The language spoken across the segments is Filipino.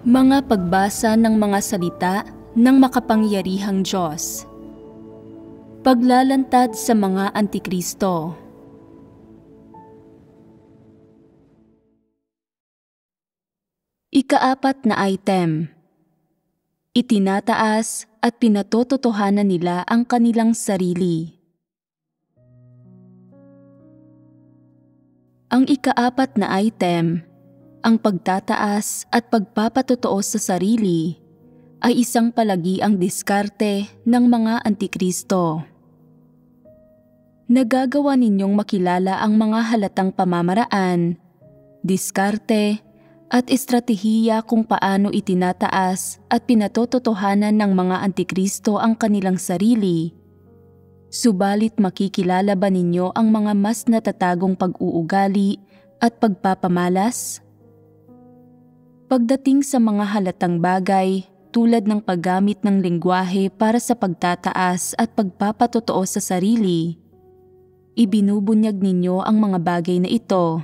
Mga pagbasa ng mga salita ng makapangyarihang Diyos. Paglalantad sa mga Antikristo. Ikaapat na item. Itinataas at pinatototohanan nila ang kanilang sarili. Ang ikaapat na item, ang pagtataas at pagpapatotoo sa sarili, ay isang palagiang diskarte ng mga Antikristo. Nagagawa ninyong makilala ang mga halatang pamamaraan, diskarte, at estratehiya kung paano itinataas at pinatototohanan ng mga Antikristo ang kanilang sarili. Subalit makikilala ba ninyo ang mga mas natatagong pag-uugali at pagpapamalas? Pagdating sa mga halatang bagay tulad ng paggamit ng lengguwahe para sa pagtataas at pagpapatotoo sa sarili, ibinubunyag ninyo ang mga bagay na ito.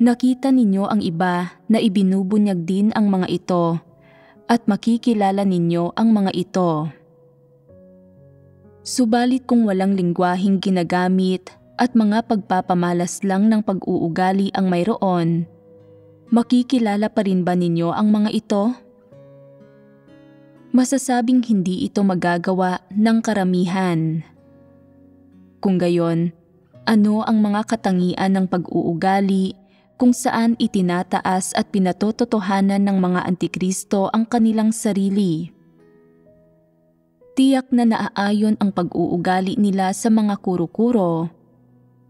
Nakita ninyo ang iba na ibinubunyag din ang mga ito at makikilala ninyo ang mga ito. Subalit kung walang lengguwaheng ginagamit at mga pagpapamalas lang ng pag-uugali ang mayroon, makikilala pa rin ba ninyo ang mga ito? Masasabing hindi ito magagawa ng karamihan. Kung gayon, ano ang mga katangian ng pag-uugali kung saan itinataas at pinatototohanan ng mga Antikristo ang kanilang sarili? Tiyak na naaayon ang pag-uugali nila sa mga kuro-kuro,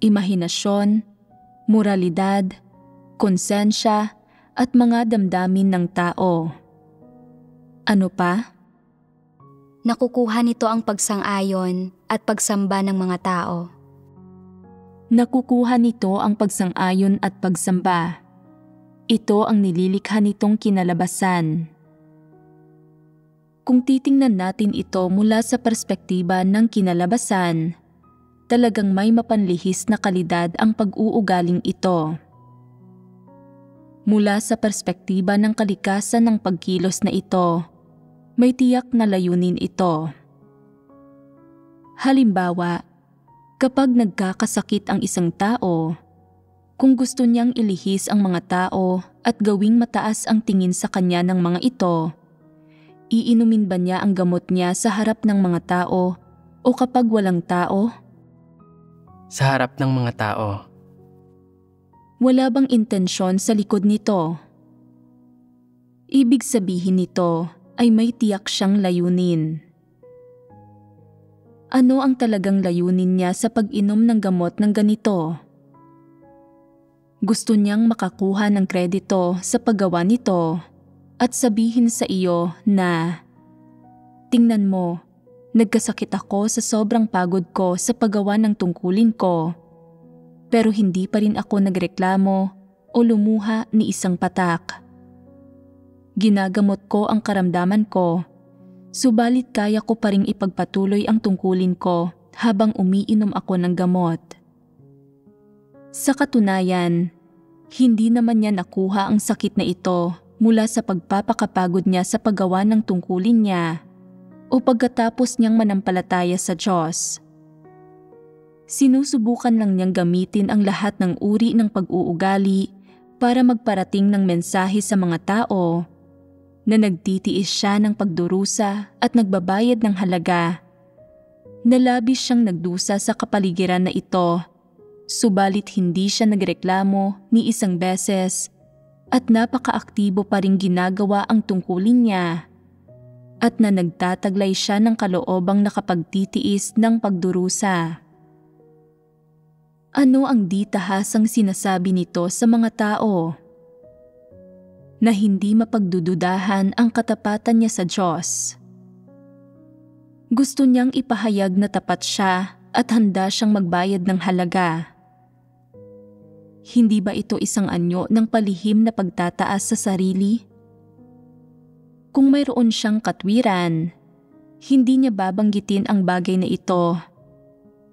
imahinasyon, moralidad, konsensya at mga damdamin ng tao. Ano pa? Nakukuha nito ang pagsang-ayon at pagsamba ng mga tao. Nakukuha nito ang pagsang-ayon at pagsamba. Ito ang nililikha nitong kinalabasan. Kung titingnan natin ito mula sa perspektiba ng kinalabasan, talagang may mapanlihis na kalidad ang pag-uugaling ito. Mula sa perspektiba ng kalikasan ng pagkilos na ito, may tiyak na layunin ito. Halimbawa, kapag nagkakasakit ang isang tao, kung gusto niyang ilihis ang mga tao at gawing mataas ang tingin sa kanya ng mga ito, iinumin ba niya ang gamot niya sa harap ng mga tao o kapag walang tao? Sa harap ng mga tao. Wala bang intensyon sa likod nito? Ibig sabihin nito ay may tiyak siyang layunin. Ano ang talagang layunin niya sa pag-inom ng gamot ng ganito? Gusto niyang makakuha ng kredito sa paggawa nito at sabihin sa iyo na, "Tingnan mo, nagkasakit ako sa sobrang pagod ko sa paggawa ng tungkulin ko, pero hindi pa rin ako nagreklamo o lumuha ni isang patak. Ginagamot ko ang karamdaman ko, subalit kaya ko pa ring ipagpatuloy ang tungkulin ko habang umiinom ako ng gamot." Sa katunayan, hindi naman niya nakuha ang sakit na ito mula sa pagpapakapagod niya sa paggawa ng tungkulin niya o pagkatapos niyang manampalataya sa Diyos. Sinusubukan lang niyang gamitin ang lahat ng uri ng pag-uugali para magparating ng mensahe sa mga tao na nagtitiis siya ng pagdurusa at nagbabayad ng halaga. Nalabis siyang nagdusa sa kapaligiran na ito, subalit hindi siya nagreklamo ni isang beses at napakaaktibo pa ring ginagawa ang tungkulin niya at na nagtataglay siya ng kaloobang nakapagtitiis ng pagdurusa. Ano ang di tahasang sinasabi nito sa mga tao? Na hindi mapagdududahan ang katapatan niya sa Diyos. Gusto niyang ipahayag na tapat siya at handa siyang magbayad ng halaga. Hindi ba ito isang anyo ng palihim na pagtataas sa sarili? Kung mayroon siyang katwiran, hindi niya babanggitin ang bagay na ito.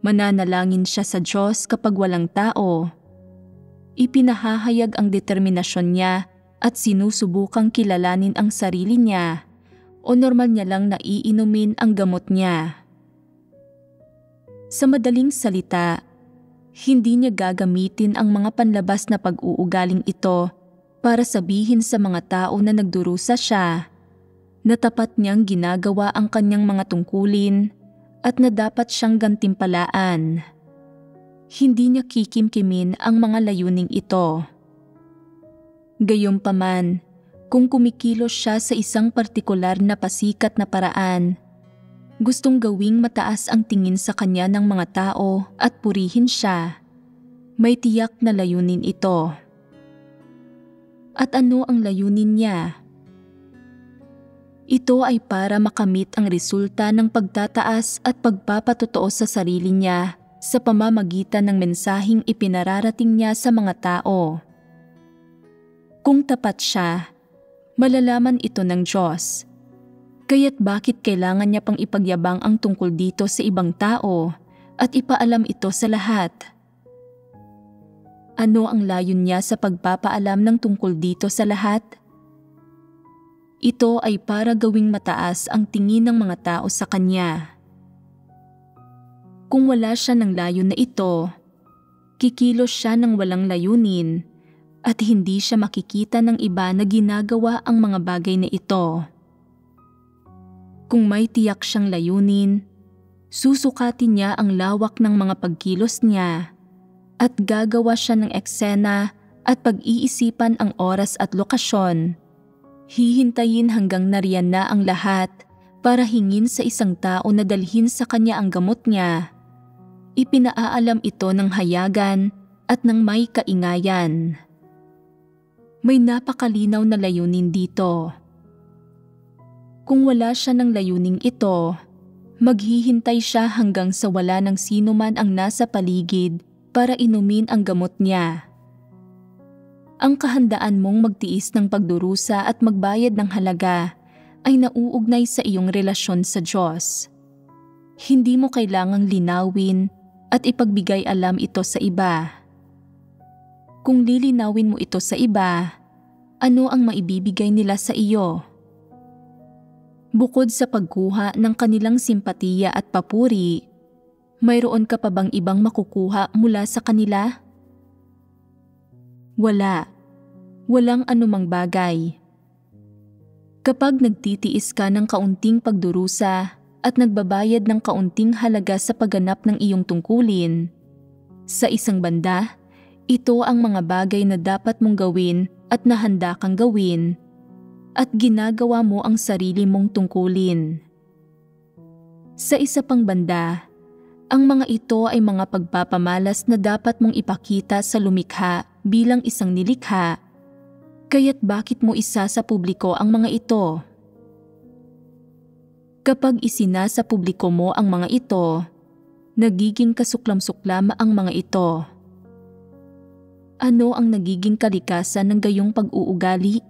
Mananalangin siya sa Diyos kapag walang tao. Ipinahahayag ang determinasyon niya at sinusubukang kilalanin ang sarili niya o normal niya lang na iinumin ang gamot niya. Sa madaling salita, hindi niya gagamitin ang mga panlabas na pag-uugaling ito para sabihin sa mga tao na nagdurusa siya na tapat niyang ginagawa ang kanyang mga tungkulin at na dapat siyang gantimpalaan. Hindi niya kikimkimin ang mga layuning ito. Gayunpaman, kung kumikilos siya sa isang partikular na pasikat na paraan, gustong gawing mataas ang tingin sa kanya ng mga tao at purihin siya, may tiyak na layunin ito. At ano ang layunin niya? Ito ay para makamit ang resulta ng pagtataas at pagpapatotoo sa sarili niya sa pamamagitan ng mensaheng ipinararating niya sa mga tao. Kung tapat siya, malalaman ito ng Diyos. Kaya't bakit kailangan niya pang ipagyabang ang tungkol dito sa ibang tao at ipaalam ito sa lahat? Ano ang layon niya sa pagpapaalam ng tungkol dito sa lahat? Ito ay para gawing mataas ang tingin ng mga tao sa kanya. Kung wala siya ng layon na ito, kikilos siya ng walang layunin at hindi siya makikita ng iba na ginagawa ang mga bagay na ito. Kung may tiyak siyang layunin, susukatin niya ang lawak ng mga pagkilos niya at gagawa siya ng eksena at pag-iisipan ang oras at lokasyon. Hihintayin hanggang nariyan na ang lahat para hingin sa isang tao na dalhin sa kanya ang gamot niya. Ipinaaalam ito ng hayagan at ng may kaingayan. May napakalinaw na layunin dito. Kung wala siya ng layuning ito, maghihintay siya hanggang sa wala ng sino man ang nasa paligid para inumin ang gamot niya. Ang kahandaan mong magtiis ng pagdurusa at magbayad ng halaga ay nauugnay sa iyong relasyon sa Diyos. Hindi mo kailangang linawin at ipagbigay alam ito sa iba. Kung lilinawin mo ito sa iba, ano ang maibibigay nila sa iyo? Bukod sa pagkuha ng kanilang simpatiya at papuri, mayroon ka pa bang ibang makukuha mula sa kanila? Wala. Walang anumang bagay. Kapag nagtitiis ka ng kaunting pagdurusa at nagbabayad ng kaunting halaga sa pagganap ng iyong tungkulin, sa isang banda, ito ang mga bagay na dapat mong gawin at nahanda kang gawin at ginagawa mo ang sarili mong tungkulin. Sa isa pang banda, ang mga ito ay mga pagpapamalas na dapat mong ipakita sa lumikha bilang isang nilikha, kaya't bakit mo isa sa publiko ang mga ito? Kapag isinasa publiko mo ang mga ito, nagiging kasuklam-suklam ang mga ito. Ano ang nagiging kalikasan ng gayong pag-uugali?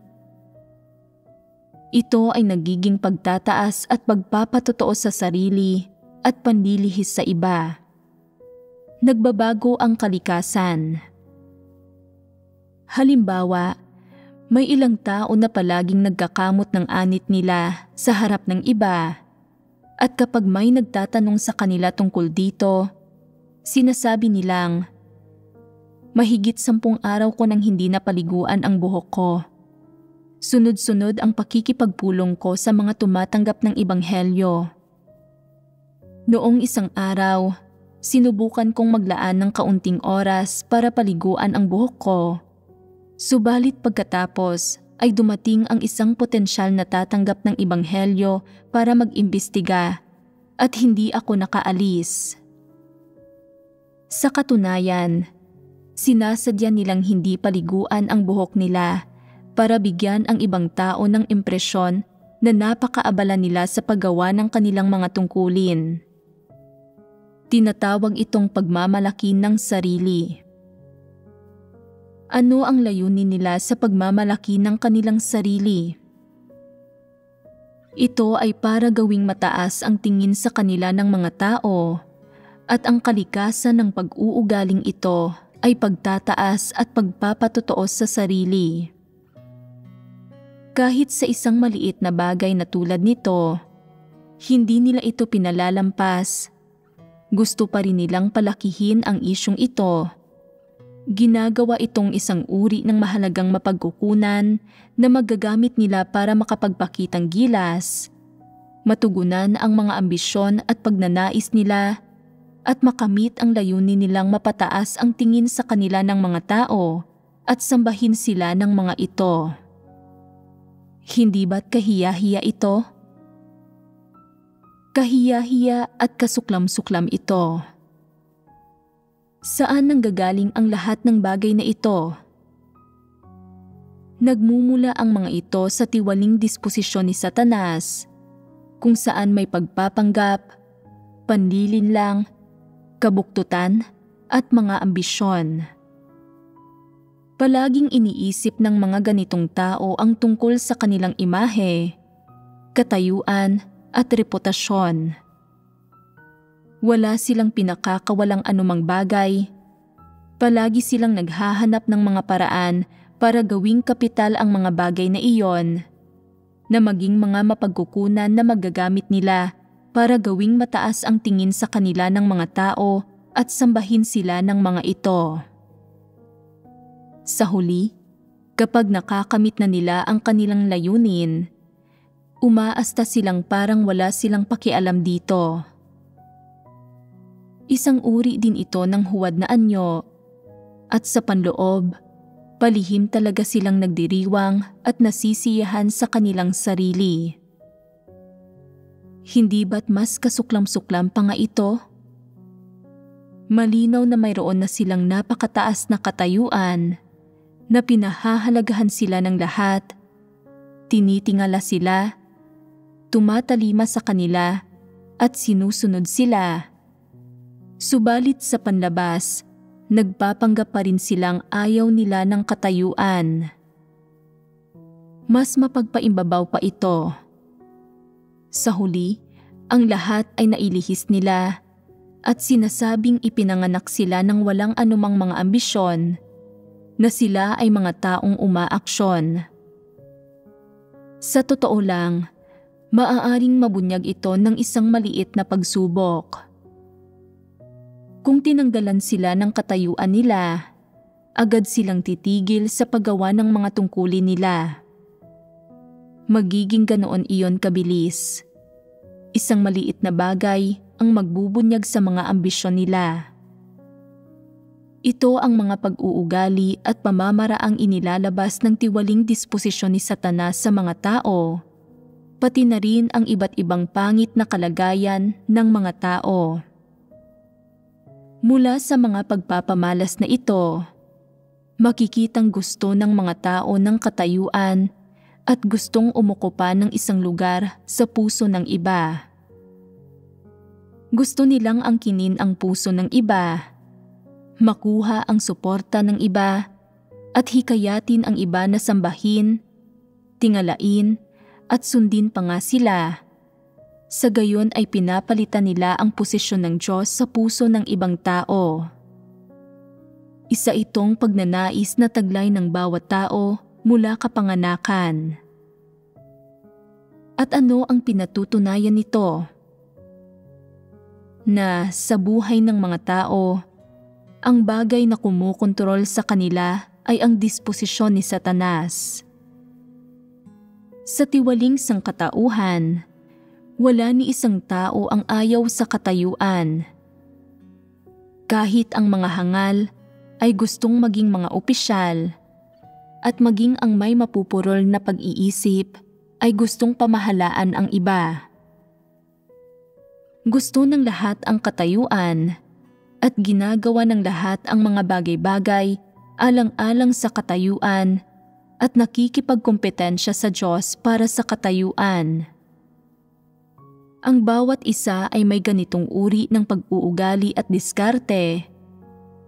Ito ay nagiging pagtataas at pagpapatotoo sa sarili at panlilihis sa iba. Nagbabago ang kalikasan. Halimbawa, may ilang tao na palaging nagkakamot ng anit nila sa harap ng iba, at kapag may nagtatanong sa kanila tungkol dito, sinasabi nilang, "Mahigit 10 araw ko nang hindi napaliguan ang buhok ko. Sunod-sunod ang pakikipagpulong ko sa mga tumatanggap ng ebanghelyo. Noong isang araw, sinubukan kong maglaan ng kaunting oras para paliguan ang buhok ko. Subalit pagkatapos ay dumating ang isang potensyal na tatanggap ng ebanghelyo para mag-imbestiga at hindi ako nakaalis. Sa katunayan, sinasadya nilang hindi paliguan ang buhok nila para bigyan ang ibang tao ng impresyon na napakaabala nila sa paggawa ng kanilang mga tungkulin. Tinatawag itong pagmamalaki ng sarili. Ano ang layunin nila sa pagmamalaki ng kanilang sarili? Ito ay para gawing mataas ang tingin sa kanila ng mga tao, at ang kalikasan ng pag-uugaling ito ay pagtataas at pagpapatotoo sa sarili. Kahit sa isang maliit na bagay na tulad nito, hindi nila ito pinalalampas. Gusto pa rin nilang palakihin ang isyong ito. Ginagawa itong isang uri ng mahalagang mapagkukunan na magagamit nila para makapagpakitang gilas, matugunan ang mga ambisyon at pagnanais nila, at makamit ang layunin nilang mapataas ang tingin sa kanila ng mga tao at sambahin sila ng mga ito. Hindi ba't kahiya-hiya ito? Kahiya-hiya at kasuklam-suklam ito. Saan nanggagaling ang lahat ng bagay na ito? Nagmumula ang mga ito sa tiwaling disposisyon ni Satanas, kung saan may pagpapanggap, panlilinlang, kabuktutan, at mga ambisyon. Palaging iniisip ng mga ganitong tao ang tungkol sa kanilang imahe, katayuan, at reputasyon. Wala silang pinakakawalang anumang bagay. Palagi silang naghahanap ng mga paraan para gawing kapital ang mga bagay na iyon, na maging mga mapagkukunan na magagamit nila para gawing mataas ang tingin sa kanila ng mga tao at sambahin sila ng mga ito. Sa huli, kapag nakakamit na nila ang kanilang layunin, umaasta silang parang wala silang pakialam dito. Isang uri din ito ng huwad na anyo, at sa panloob, palihim talaga silang nagdiriwang at nasisiyahan sa kanilang sarili. Hindi ba't mas kasuklam-suklam pa nga ito? Malinaw na mayroon na silang napakataas na katayuan, na pinahahalagahan sila ng lahat, tinitingala sila, tumatalima sa kanila, at sinusunod sila. Subalit sa panlabas, nagpapanggap pa rin silang ayaw nila ng katayuan. Mas mapagpaimbabaw pa ito. Sa huli, ang lahat ay nailihis nila at sinasabing ipinanganak sila ng walang anumang mga ambisyon, na sila ay mga taong umaaksyon. Sa totoo lang, maaaring mabunyag ito ng isang maliit na pagsubok. Kung tinanggalan sila ng katayuan nila, agad silang titigil sa paggawa ng mga tungkulin nila. Magiging ganoon iyon kabilis. Isang maliit na bagay ang magbubunyag sa mga ambisyon nila. Ito ang mga pag-uugali at pamamaraang inilalabas ng tiwaling disposisyon ni Satanas sa mga tao, pati na rin ang iba't ibang pangit na kalagayan ng mga tao. Mula sa mga pagpapamalas na ito, makikitang gusto ng mga tao ng katayuan at gustong umukupa ng isang lugar sa puso ng iba. Gusto nilang angkinin ang puso ng iba, makuha ang suporta ng iba, at hikayatin ang iba na sambahin, tingalain, at sundin pa nga sila. Sa gayon ay pinapalitan nila ang posisyon ng Diyos sa puso ng ibang tao. Isa itong pagnanais na taglay ng bawat tao mula kapanganakan. At ano ang pinatutunayan nito? Na sa buhay ng mga tao, ang bagay na kumukontrol sa kanila ay ang disposisyon ni Satanas. Sa tiwaling sangkatauhan, wala ni isang tao ang ayaw sa katayuan. Kahit ang mga hangal ay gustong maging mga opisyal, at maging ang may mapupurol na pag-iisip ay gustong pamahalaan ang iba. Gusto ng lahat ang katayuan, at ginagawa ng lahat ang mga bagay-bagay alang-alang sa katayuan, at nakikipagkompetensya sa Diyos para sa katayuan. Ang bawat isa ay may ganitong uri ng pag-uugali at diskarte,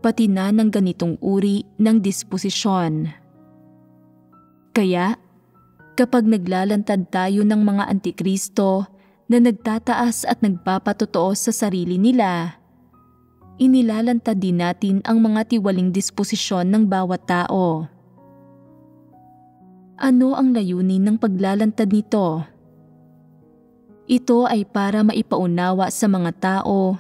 pati na ng ganitong uri ng disposisyon. Kaya, kapag naglalantad tayo ng mga antikristo na nagtataas at nagpapatotoo sa sarili nila, inilalantad din natin ang mga tiwaling disposisyon ng bawat tao. Ano ang layunin ng paglalantad nito? Ito ay para maipaunawa sa mga tao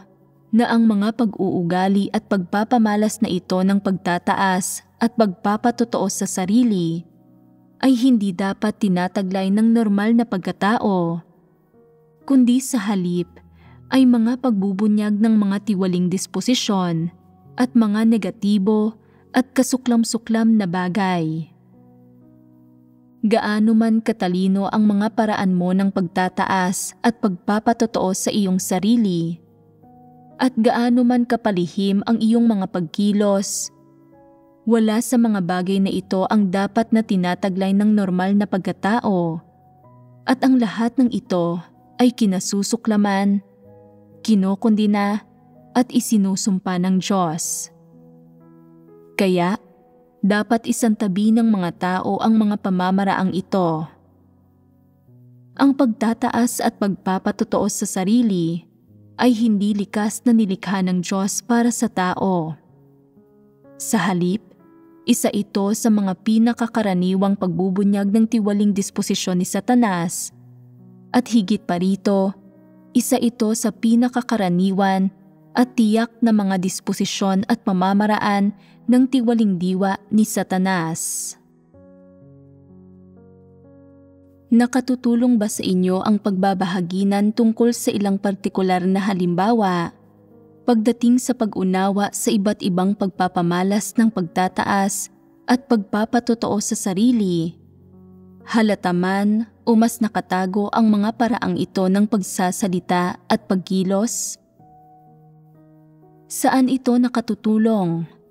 na ang mga pag-uugali at pagpapamalas na ito ng pagtataas at pagpapatotoo sa sarili ay hindi dapat tinataglay ng normal na pagkatao, kundi sa halip ay mga pagbubunyag ng mga tiwaling disposisyon at mga negatibo at kasuklam-suklam na bagay. Gaano man katalino ang mga paraan mo ng pagtataas at pagpapatotoo sa iyong sarili, at gaano man kapalihim ang iyong mga pagkilos, wala sa mga bagay na ito ang dapat na tinataglay ng normal na pagkatao, at ang lahat ng ito ay kinasusuklaman, kinokondina at isinusumpa ng Diyos. Kaya, dapat isantabi ng mga tao ang mga pamamaraang ito. Ang pagtataas at pagpapatotoo sa sarili ay hindi likas na nilikha ng Diyos para sa tao. Sa halip, isa ito sa mga pinakakaraniwang pagbubunyag ng tiwaling disposisyon ni Satanas, at higit pa rito, isa ito sa pinakakaraniwan at tiyak na mga disposisyon at pamamaraan ng tiwaling diwa ni Satanas. Nakatutulong ba sa inyo ang pagbabahaginan tungkol sa ilang partikular na halimbawa pagdating sa pag-unawa sa iba't ibang pagpapamalas ng pagtataas at pagpapatotoo sa sarili? Halata man o mas nakatago ang mga paraang ito ng pagsasalita at pagkilos? Saan ito nakatutulong?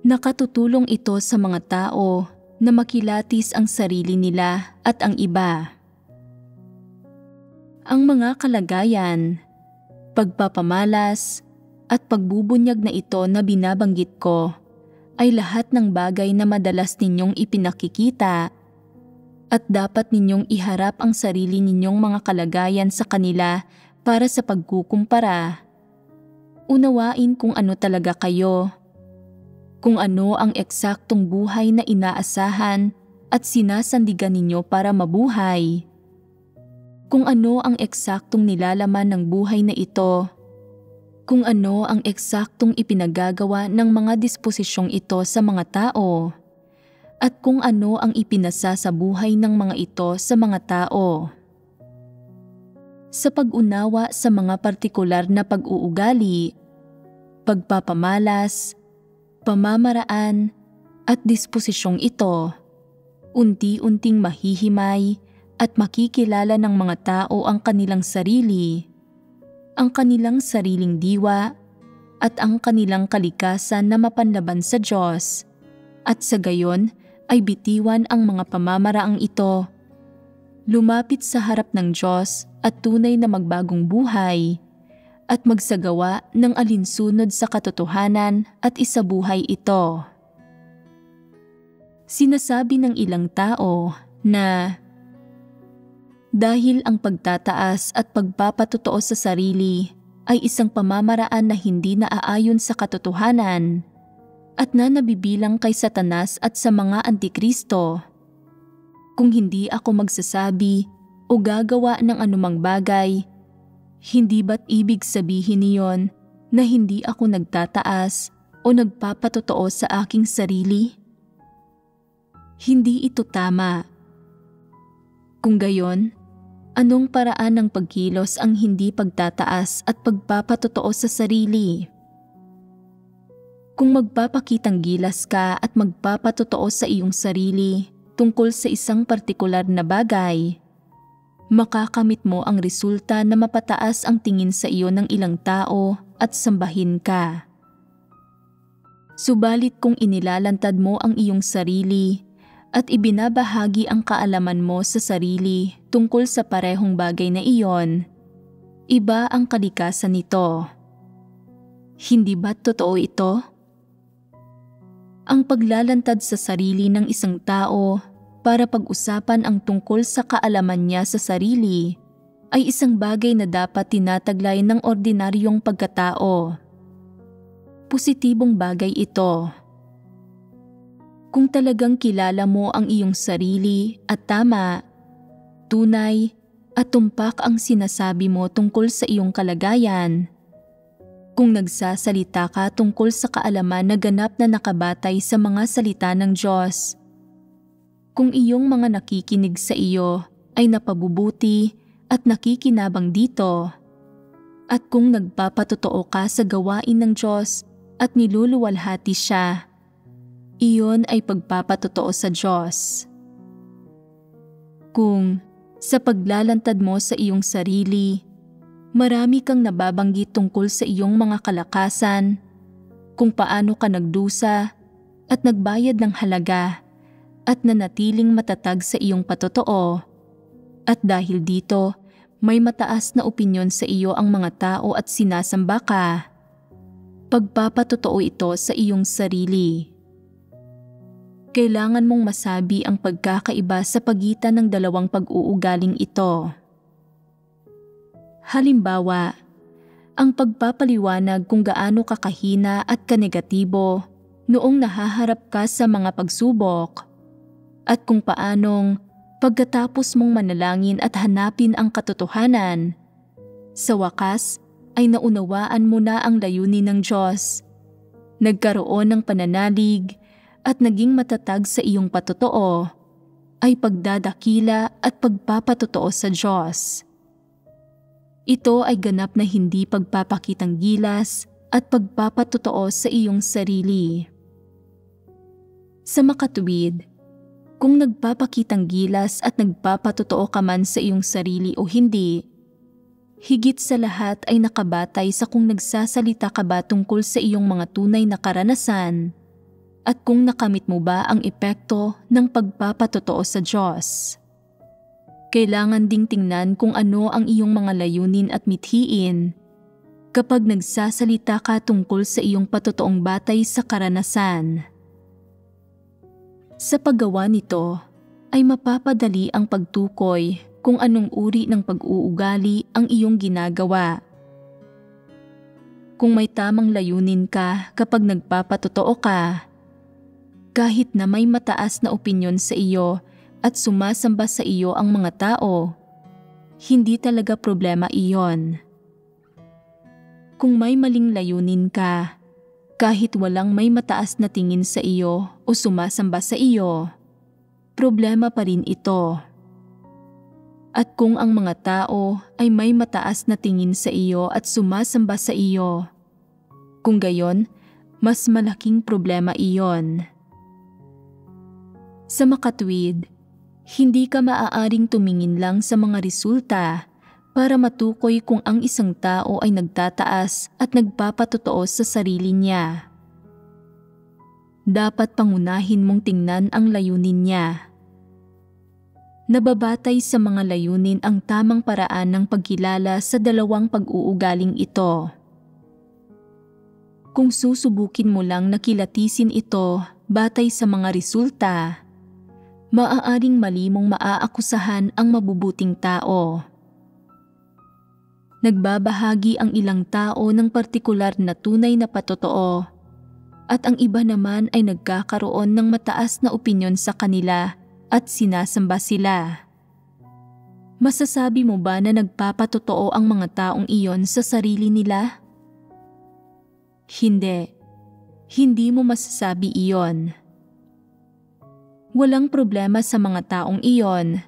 Nakatutulong ito sa mga tao na makilatis ang sarili nila at ang iba. Ang mga kalagayan, pagpapamalas at pagbubunyag na ito na binabanggit ko ay lahat ng bagay na madalas ninyong ipinakikita at dapat ninyong iharap ang sarili ninyong mga kalagayan sa kanila para sa pagkukumpara. Unawain kung ano talaga kayo, kung ano ang eksaktong buhay na inaasahan at sinasandigan ninyo para mabuhay, kung ano ang eksaktong nilalaman ng buhay na ito, kung ano ang eksaktong ipinagagawa ng mga disposisyong ito sa mga tao, at kung ano ang ipinasa sa buhay ng mga ito sa mga tao. Sa pag-unawa sa mga partikular na pag-uugali, pagpapamalas, pamamaraan at disposisyong ito, unti-unting mahihimay at makikilala ng mga tao ang kanilang sarili, ang kanilang sariling diwa at ang kanilang kalikasan na mapanlaban sa Diyos, at sa gayon ay bitiwan ang mga pamamaraang ito, lumapit sa harap ng Diyos at tunay na magbagong buhay, at magsagawa ng alinsunod sa katotohanan at isabuhay ito. Sinasabi ng ilang tao na dahil ang pagtataas at pagpapatotoo sa sarili ay isang pamamaraan na hindi naaayon sa katotohanan at na nabibilang kay Satanas at sa mga antikristo, kung hindi ako magsasabi o gagawa ng anumang bagay, hindi ba't ibig sabihin niyon na hindi ako nagtataas o nagpapatotoo sa aking sarili? Hindi ito tama. Kung gayon, anong paraan ng pagkilos ang hindi pagtataas at pagpapatotoo sa sarili? Kung magpapakitang gilas ka at magpapatotoo sa iyong sarili tungkol sa isang partikular na bagay, makakamit mo ang resulta na mapataas ang tingin sa iyo ng ilang tao at sambahin ka. Subalit kung inilalantad mo ang iyong sarili at ibinabahagi ang kaalaman mo sa sarili tungkol sa parehong bagay na iyon, iba ang kalikasan nito. Hindi ba totoo ito? Ang paglalantad sa sarili ng isang tao para pag-usapan ang tungkol sa kaalaman niya sa sarili ay isang bagay na dapat tinataglay ng ordinaryong pagkatao. Positibong bagay ito. Kung talagang kilala mo ang iyong sarili at tama, tunay at tumpak ang sinasabi mo tungkol sa iyong kalagayan, kung nagsasalita ka tungkol sa kaalaman na ganap na nakabatay sa mga salita ng Diyos, kung iyong mga nakikinig sa iyo ay napabubuti at nakikinabang dito, at kung nagpapatotoo ka sa gawain ng Diyos at niluluwalhati siya, iyon ay pagpapatotoo sa Diyos. Kung sa paglalantad mo sa iyong sarili, marami kang nababanggit tungkol sa iyong mga kalakasan, kung paano ka nagdusa at nagbayad ng halaga at nanatiling matatag sa iyong patotoo, at dahil dito may mataas na opinyon sa iyo ang mga tao at sinasamba ka, pagpapatotoo ito sa iyong sarili. Kailangan mong masabi ang pagkakaiba sa pagitan ng dalawang pag-uugaling ito. Halimbawa, ang pagpapaliwanag kung gaano ka kahina at kanegatibo noong nahaharap ka sa mga pagsubok, at kung paanong pagkatapos mong manalangin at hanapin ang katotohanan, sa wakas ay naunawaan mo na ang layunin ng Diyos, nagkaroon ng pananalig at naging matatag sa iyong patotoo, ay pagdadakila at pagpapatotoo sa Diyos. Ito ay ganap na hindi pagpapakitang gilas at pagpapatotoo sa iyong sarili. Sa makatuwid, kung nagpapakitang gilas at nagpapatotoo ka man sa iyong sarili o hindi, higit sa lahat ay nakabatay sa kung nagsasalita ka ba tungkol sa iyong mga tunay na karanasan, at kung nakamit mo ba ang epekto ng pagpapatotoo sa Diyos. Kailangan ding tingnan kung ano ang iyong mga layunin at mithiin kapag nagsasalita ka tungkol sa iyong patotoong batay sa karanasan. Sa paggawa nito ay mapapadali ang pagtukoy kung anong uri ng pag-uugali ang iyong ginagawa. Kung may tamang layunin ka kapag nagpapatotoo ka, kahit na may mataas na opinyon sa iyo at sumasamba sa iyo ang mga tao, hindi talaga problema iyon. Kung may maling layunin ka, kahit walang may mataas na tingin sa iyo o sumasamba sa iyo, problema pa rin ito. At kung ang mga tao ay may mataas na tingin sa iyo at sumasamba sa iyo, kung gayon, mas malaking problema iyon. Sa makatuwid, hindi ka maaaring tumingin lang sa mga resulta para matukoy kung ang isang tao ay nagtataas at nagpapatotoo sa sarili niya. Dapat pangunahin mong tingnan ang layunin niya. Nababatay sa mga layunin ang tamang paraan ng pagkilala sa dalawang pag-uugaling ito. Kung susubukin mo lang na kilatisin ito batay sa mga resulta, maaaring mali mong maaakusahan ang mabubuting tao. Nagbabahagi ang ilang tao ng partikular na tunay na patotoo, at ang iba naman ay nagkakaroon ng mataas na opinyon sa kanila at sinasamba sila. Masasabi mo ba na nagpapatotoo ang mga taong iyon sa sarili nila? Hindi. Hindi mo masasabi iyon. Walang problema sa mga taong iyon.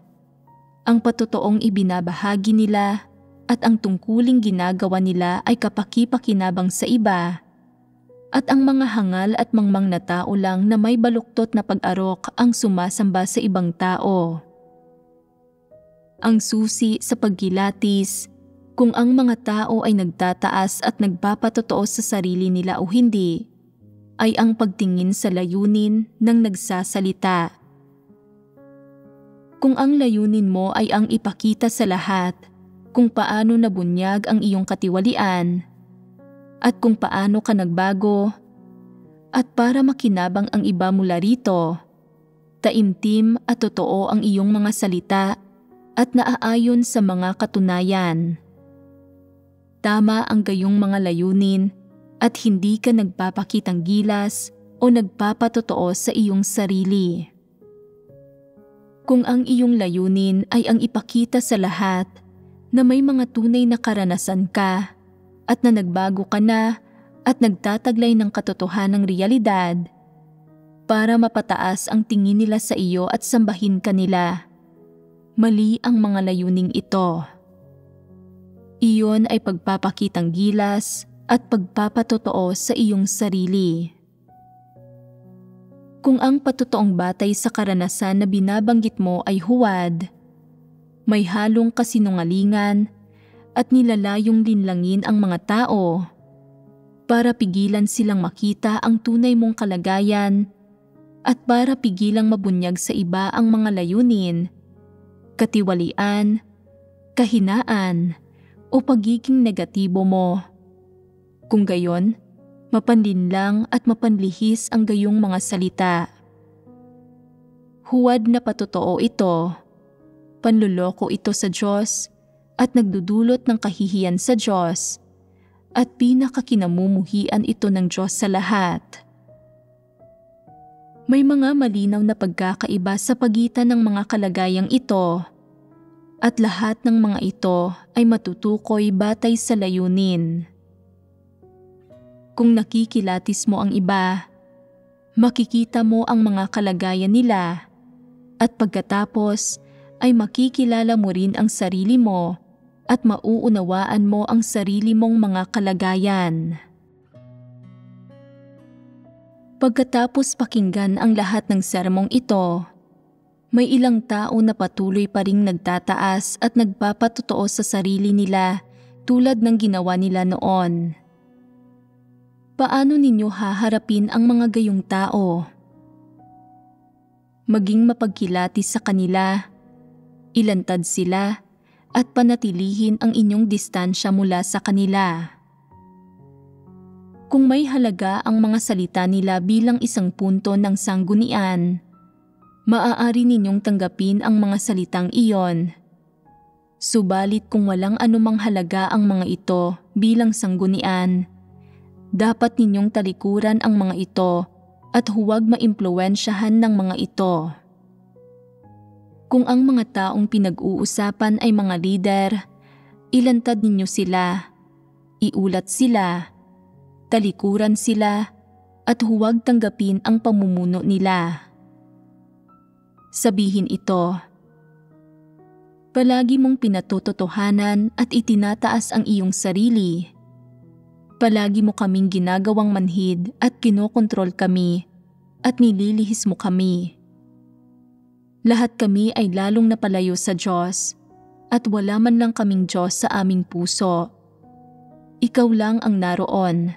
Ang patotoong ibinabahagi nila at ang tungkuling ginagawa nila ay kapaki-pakinabang sa iba, at ang mga hangal at mangmang na tao lang na may baluktot na pag-arok ang sumasamba sa ibang tao. Ang susi sa pagkilatis kung ang mga tao ay nagtataas at nagpapatotoo sa sarili nila o hindi, ay ang pagtingin sa layunin ng nagsasalita. Kung ang layunin mo ay ang ipakita sa lahat kung paano nabunyag ang iyong katiwalian, at kung paano ka nagbago, at para makinabang ang iba mula rito, taimtim at totoo ang iyong mga salita at naaayon sa mga katunayan. Tama ang gayong mga layunin at hindi ka nagpapakitang gilas o nagpapatotoo sa iyong sarili. Kung ang iyong layunin ay ang ipakita sa lahat na may mga tunay na karanasan ka at na nagbago ka na at nagtataglay ng katotohanang realidad para mapataas ang tingin nila sa iyo at sambahin ka nila, mali ang mga layuning ito. Iyon ay pagpapakitang gilas at pagpapatotoo sa iyong sarili. Kung ang patotoong batay sa karanasan na binabanggit mo ay huwad, may halong kasinungalingan at nilalayong linlangin ang mga tao para pigilan silang makita ang tunay mong kalagayan at para pigilang mabunyag sa iba ang mga layunin, katiwalian, kahinaan o pagiging negatibo mo. Kung gayon, mapanlinlang at mapanlihis ang gayong mga salita. Huwad na patotoo ito, panluloko ito sa Diyos at nagdudulot ng kahihiyan sa Diyos at pinakakinamumuhian ito ng Diyos sa lahat. May mga malinaw na pagkakaiba sa pagitan ng mga kalagayang ito at lahat ng mga ito ay matutukoy batay sa layunin. Kung nakikilatis mo ang iba, makikita mo ang mga kalagayan nila at pagkatapos ay makikilala mo rin ang sarili mo at mauunawaan mo ang sarili mong mga kalagayan. Pagkatapos pakinggan ang lahat ng sermong ito, may ilang tao na patuloy pa ring nagtataas at nagpapatotoo sa sarili nila tulad ng ginawa nila noon. Paano ninyo haharapin ang mga gayong tao? Maging mapagkilatis sa kanila, ilantad sila at panatilihin ang inyong distansya mula sa kanila. Kung may halaga ang mga salita nila bilang isang punto ng sanggunian, maaari ninyong tanggapin ang mga salitang iyon. Subalit kung walang anumang halaga ang mga ito bilang sanggunian, dapat ninyong talikuran ang mga ito at huwag maimpluwensyahan ng mga ito. Kung ang mga taong pinag-uusapan ay mga lider, ilantad ninyo sila, iulat sila, talikuran sila, at huwag tanggapin ang pamumuno nila. Sabihin ito, palagi mong pinatutotohanan at itinataas ang iyong sarili. Palagi mo kaming ginagawang manhid at kinokontrol kami at nililihis mo kami. Lahat kami ay lalong napalayo sa Diyos at wala man lang kaming Diyos sa aming puso. Ikaw lang ang naroon.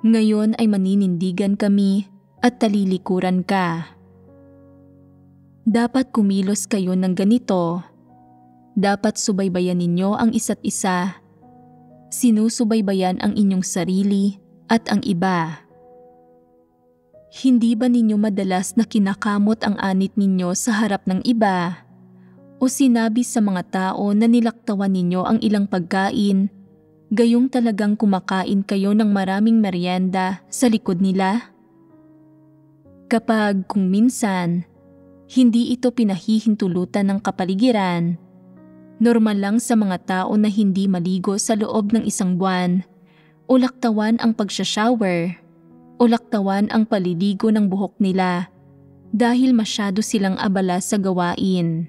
Ngayon ay maninindigan kami at talilikuran ka. Dapat kumilos kayo ng ganito. Dapat subaybayan ninyo ang isa't isa. Sinusubaybayan ang inyong sarili at ang iba. Hindi ba ninyo madalas na kinakamot ang anit ninyo sa harap ng iba? O sinabi sa mga tao na nilaktawan ninyo ang ilang pagkain, gayong talagang kumakain kayo ng maraming merienda sa likod nila? Kapag kung minsan, hindi ito pinahihintulutan ng kapaligiran, normal lang sa mga tao na hindi maligo sa loob ng isang buwan, o laktawan ang pagsha-shower, o laktawan ang paliligo ng buhok nila dahil masyado silang abala sa gawain.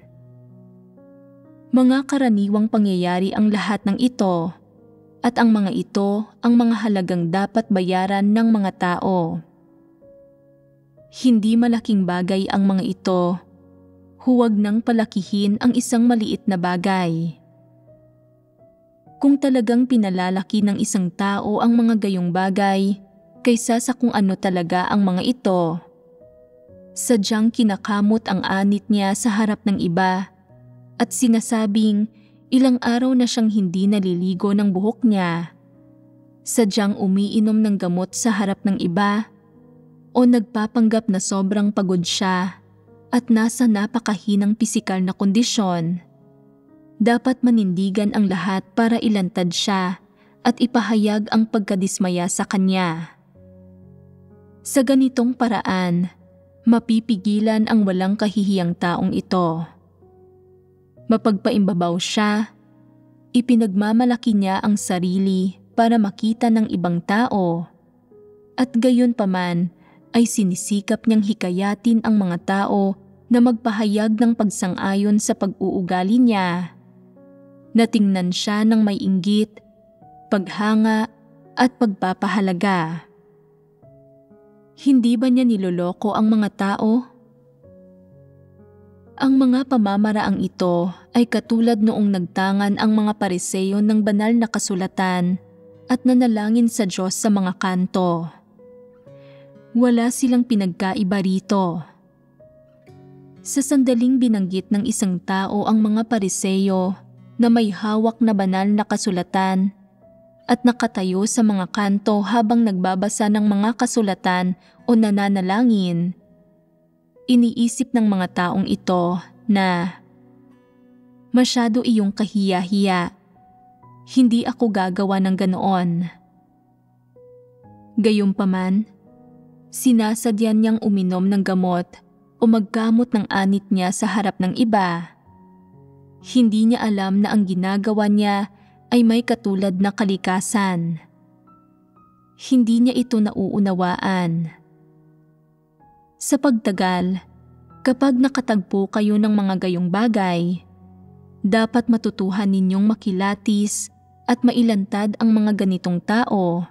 Mga karaniwang pangyayari ang lahat ng ito, at ang mga ito ang mga halagang dapat bayaran ng mga tao. Hindi malaking bagay ang mga ito. Huwag nang palakihin ang isang maliit na bagay. Kung talagang pinalalaki ng isang tao ang mga gayong bagay kaysa sa kung ano talaga ang mga ito, sadyang kinakamot ang anit niya sa harap ng iba at sinasabing ilang araw na siyang hindi naliligo ng buhok niya, sadyang umiinom ng gamot sa harap ng iba o nagpapanggap na sobrang pagod siya at nasa napakahinang pisikal na kondisyon. Dapat manindigan ang lahat para ilantad siya at ipahayag ang pagkadismaya sa kanya. Sa ganitong paraan, mapipigilan ang walang kahihiyang taong ito. Mapagpaimbabaw siya, ipinagmamalaki niya ang sarili para makita ng ibang tao, at gayon paman ay sinisikap niyang hikayatin ang mga tao na magpahayag ng pagsang-ayon sa pag-uugali niya, na tingnan siya ng may inggit, paghanga at pagpapahalaga. Hindi ba niya niloloko ang mga tao? Ang mga pamamaraang ito ay katulad noong nagtangan ang mga Pariseo ng banal na kasulatan at nanalangin sa Diyos sa mga kanto. Wala silang pinagkaiba rito. Sa sandaling binanggit ng isang tao ang mga Pariseo na may hawak na banal na kasulatan at nakatayo sa mga kanto habang nagbabasa ng mga kasulatan o nananalangin, iniisip ng mga taong ito na masyado iyong kahiya-hiya. Hindi ako gagawa ng ganoon. Gayunpaman, sinasadyan niyang uminom ng gamot o magkamot ng anit niya sa harap ng iba. Hindi niya alam na ang ginagawa niya ay may katulad na kalikasan. Hindi niya ito nauunawaan. Sa pagtagal, kapag nakatagpo kayo ng mga gayong bagay, dapat matutuhan ninyong makilatis at mailantad ang mga ganitong tao.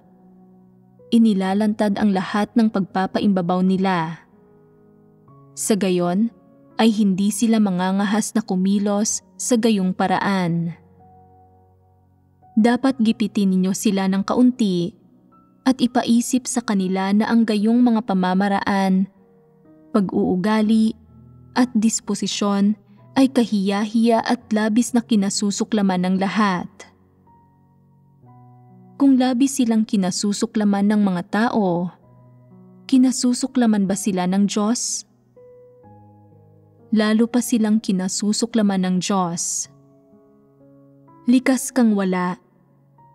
Inilalantad ang lahat ng pagpapaimbabaw nila. Sa gayon, ay hindi sila mangangahas na kumilos sa gayong paraan. Dapat gipitin ninyo sila ng kaunti at ipaisip sa kanila na ang gayong mga pamamaraan, pag-uugali at disposisyon ay kahiya-hiya at labis na kinasusuklaman ng lahat. Kung labis silang kinasusuklaman ng mga tao, kinasusuklaman ba sila ng Diyos? Lalo pa silang kinasusuklaman ng Diyos. Likas kang wala,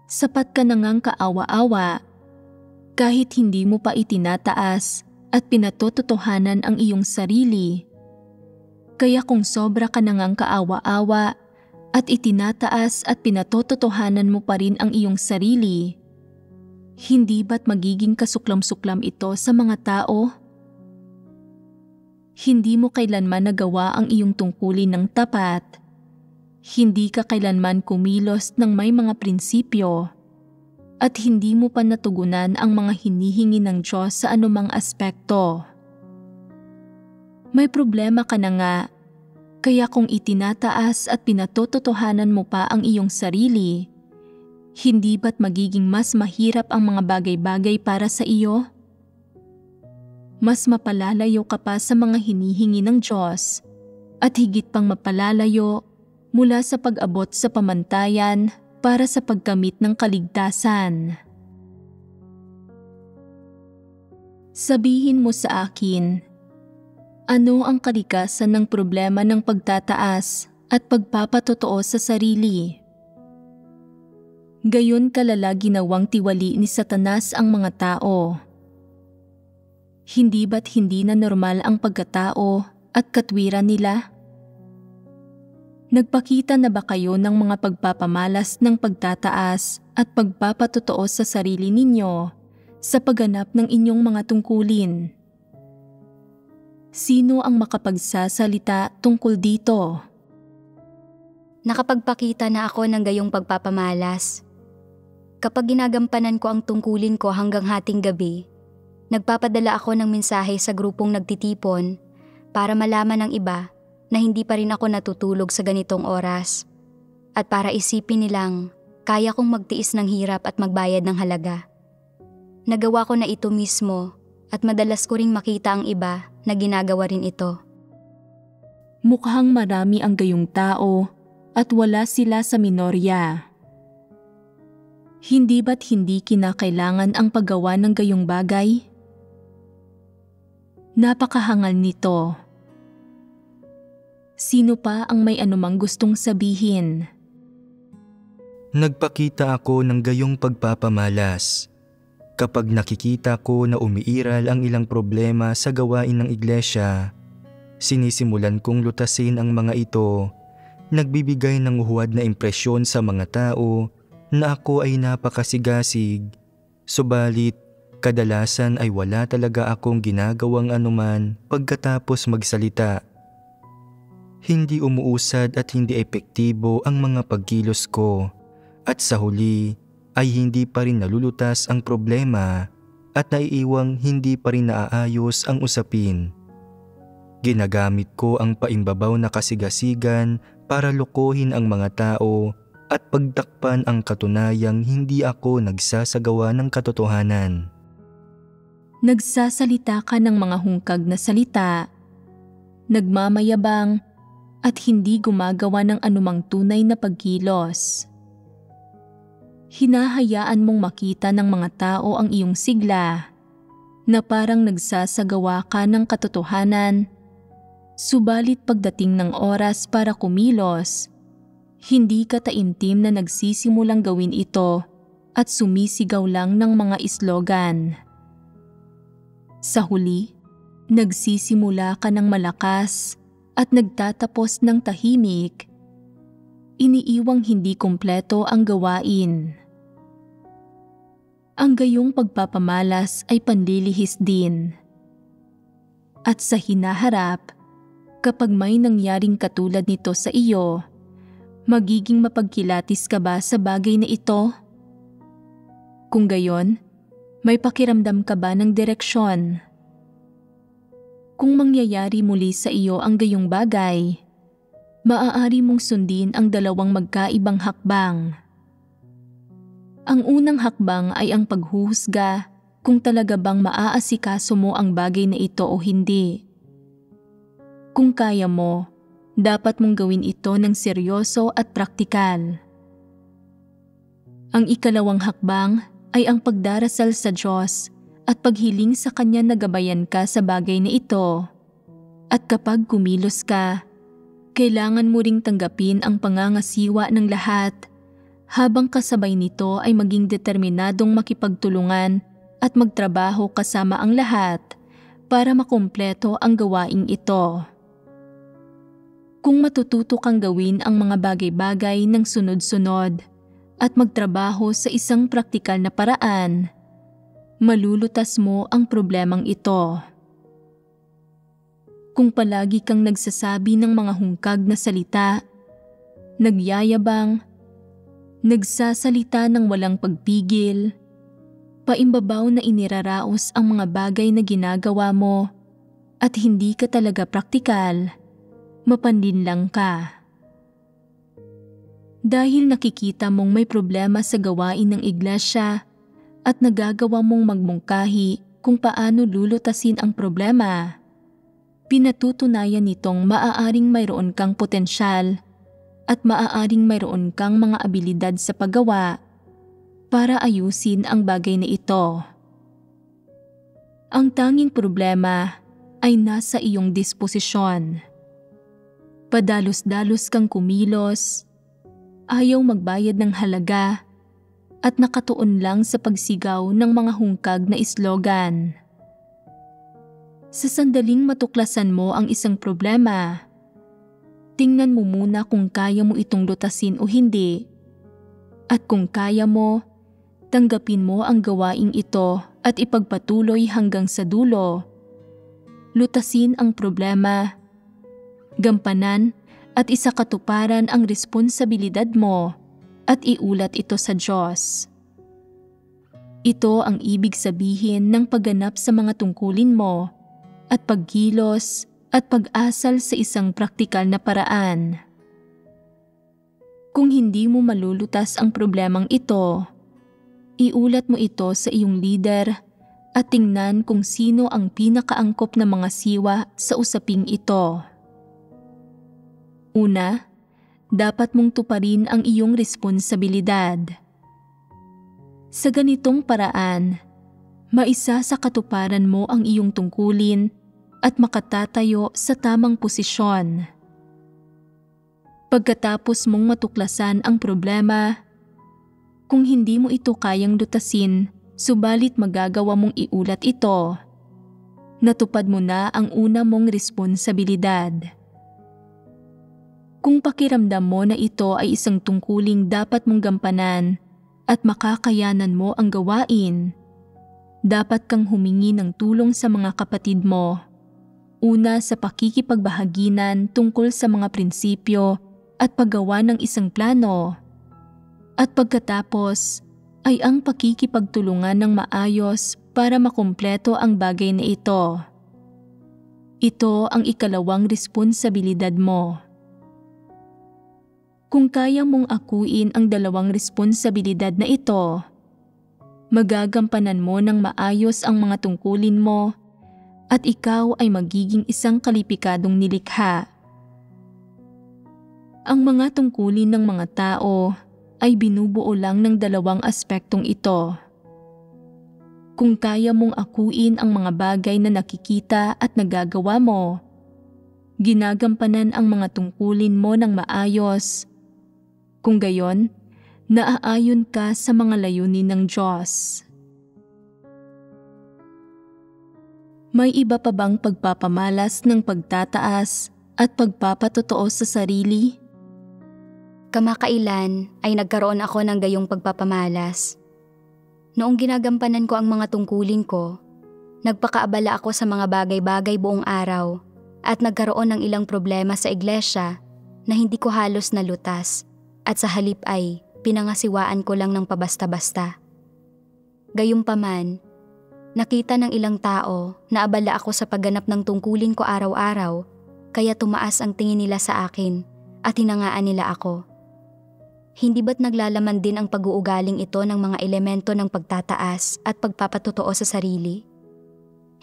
sapat ka na ngang kaawa-awa, kahit hindi mo pa itinataas at pinatototohanan ang iyong sarili. Kaya kung sobra ka na ngang kaawa-awa at itinataas at pinatototohanan mo pa rin ang iyong sarili, hindi ba't magiging kasuklam-suklam ito sa mga tao? Hindi mo kailanman nagawa ang iyong tungkulin ng tapat. Hindi ka kailanman kumilos ng may mga prinsipyo. At hindi mo pa natugunan ang mga hinihingi ng Diyos sa anumang aspekto. May problema ka na nga, kaya kung itinataas at pinatototohanan mo pa ang iyong sarili, hindi ba't magiging mas mahirap ang mga bagay-bagay para sa iyo? Mas mapalalayo ka pa sa mga hinihingi ng Diyos at higit pang mapalalayo mula sa pag-abot sa pamantayan para sa pagkamit ng kaligtasan. Sabihin mo sa akin, ano ang kalikasan ng problema ng pagtataas at pagpapatotoo sa sarili? Gayon kalala ginawang tiwali ni Satanas ang mga tao. Hindi ba't hindi na normal ang pagkatao at katwiran nila? Nagpakita na ba kayo ng mga pagpapamalas ng pagtataas at pagpapatotoo sa sarili ninyo sa pagganap ng inyong mga tungkulin? Sino ang makapagsasalita tungkol dito? Nakapagpakita na ako ng gayong pagpapamalas. Kapag ginagampanan ko ang tungkulin ko hanggang hating gabi, nagpapadala ako ng mensahe sa grupong nagtitipon para malaman ng iba na hindi pa rin ako natutulog sa ganitong oras at para isipin nilang kaya kong magtiis ng hirap at magbayad ng halaga. Nagawa ko na ito mismo at madalas ko ring makita ang iba na ginagawa rin ito. Mukhang marami ang gayong tao at wala sila sa minorya. Hindi ba't hindi kinakailangan ang paggawa ng gayong bagay? Napakahangal nito. Sino pa ang may anumang gustong sabihin? Nagpakita ako ng gayong pagpapamalas. Kapag nakikita ko na umiiral ang ilang problema sa gawain ng iglesia, sinisimulan kong lutasin ang mga ito. Nagbibigay ng huwad na impresyon sa mga tao na ako ay napakasigasig. Subalit, kadalasan ay wala talaga akong ginagawang anuman pagkatapos magsalita. Hindi umuusad at hindi epektibo ang mga pagkilos ko, at sa huli ay hindi pa rin nalulutas ang problema at naiiwang hindi pa rin naaayos ang usapin. Ginagamit ko ang paimbabaw na kasigasigan para lokohin ang mga tao at pagtakpan ang katunayang hindi ako nagsasagawa ng katotohanan. Nagsasalita ka ng mga hungkag na salita, nagmamayabang at hindi gumagawa ng anumang tunay na pagkilos. Hinahayaan mong makita ng mga tao ang iyong sigla na parang nagsasagawa ka ng katotohanan, subalit pagdating ng oras para kumilos, hindi ka taimtim na nagsisimulang gawin ito at sumisigaw lang ng mga islogan. Sa huli, nagsisimula ka ng malakas at nagtatapos ng tahimik. Iniiwang hindi kumpleto ang gawain. Ang gayong pagpapamalas ay panlilihis din. At sa hinaharap, kapag may nangyaring katulad nito sa iyo, magiging mapagkilatis ka ba sa bagay na ito? Kung gayon, may pakiramdam ka ba ng direksyon? Kung mangyayari muli sa iyo ang gayong bagay, maaari mong sundin ang dalawang magkaibang hakbang. Ang unang hakbang ay ang paghuhusga kung talaga bang maaasikaso mo ang bagay na ito o hindi. Kung kaya mo, dapat mong gawin ito ng seryoso at praktikal. Ang ikalawang hakbang ay ang pagdarasal sa Diyos at paghiling sa Kanya na gabayan ka sa bagay na ito. At kapag kumilos ka, kailangan mo ring tanggapin ang pangangasiwa ng lahat, habang kasabay nito ay maging determinadong makipagtulungan at magtrabaho kasama ang lahat para makumpleto ang gawaing ito. Kung matututo kang gawin ang mga bagay-bagay ng sunod-sunod at magtrabaho sa isang praktikal na paraan, malulutas mo ang problemang ito. Kung palagi kang nagsasabi ng mga hungkag na salita, nagyayabang, nagsasalita ng walang pagpigil, paimbabaw na iniraraos ang mga bagay na ginagawa mo at hindi ka talaga praktikal, mapanlinlang ka. Dahil nakikita mong may problema sa gawain ng iglesia at nagagawa mong magmungkahi kung paano lulutasin ang problema, pinatutunayan nitong maaaring mayroon kang potensyal at maaaring mayroon kang mga abilidad sa paggawa para ayusin ang bagay na ito. Ang tanging problema ay nasa iyong disposisyon. Padalos-dalos kang kumilos, ayaw magbayad ng halaga at nakatuon lang sa pagsigaw ng mga hungkag na islogan. Sa sandaling matuklasan mo ang isang problema, tingnan mo muna kung kaya mo itong lutasin o hindi. At kung kaya mo, tanggapin mo ang gawaing ito at ipagpatuloy hanggang sa dulo. Lutasin ang problema, gampanan at isakatuparan ang responsibilidad mo at iulat ito sa Diyos. Ito ang ibig sabihin ng pagganap sa mga tungkulin mo at pagkilos at pag-asal sa isang praktikal na paraan. Kung hindi mo malulutas ang problemang ito, iulat mo ito sa iyong leader at tingnan kung sino ang pinakaangkop na mga siwa sa usaping ito. Una, dapat mong tuparin ang iyong responsibilidad. Sa ganitong paraan, maisa sa katuparan mo ang iyong tungkulin at makatatayo sa tamang posisyon. Pagkatapos mong matuklasan ang problema, kung hindi mo ito kayang lutasin subalit magagawa mong iulat ito. Natupad mo na ang una mong responsibilidad. Kung pakiramdam mo na ito ay isang tungkuling dapat mong gampanan at makakayanan mo ang gawain, dapat kang humingi ng tulong sa mga kapatid mo. Una sa pakikipagbahaginan tungkol sa mga prinsipyo at paggawa ng isang plano. At pagkatapos ay ang pakikipagtulungan ng maayos para makumpleto ang bagay na ito. Ito ang ikalawang responsibilidad mo. Kung kaya mong akuin ang dalawang responsibilidad na ito, magagampanan mo ng maayos ang mga tungkulin mo at ikaw ay magiging isang kalipikadong nilikha. Ang mga tungkulin ng mga tao ay binubuo lang ng dalawang aspektong ito. Kung kaya mong akuin ang mga bagay na nakikita at nagagawa mo, ginagampanan ang mga tungkulin mo ng maayos. Kung gayon, naaayon ka sa mga layunin ng Diyos. May iba pa bang pagpapamalas ng pagtataas at pagpapatotoo sa sarili? Kamakailan ay nagkaroon ako ng gayong pagpapamalas. Noong ginagampanan ko ang mga tungkulin ko, nagpakaabala ako sa mga bagay-bagay buong araw at nagkaroon ng ilang problema sa iglesia na hindi ko halos nalutas. At sa halip ay pinangasiwaan ko lang ng pabasta-basta. Gayunpaman, nakita ng ilang tao na abala ako sa pagganap ng tungkulin ko araw-araw, kaya tumaas ang tingin nila sa akin at hinangaan nila ako. Hindi ba't naglalaman din ang pag-uugaling ito ng mga elemento ng pagtataas at pagpapatotoo sa sarili?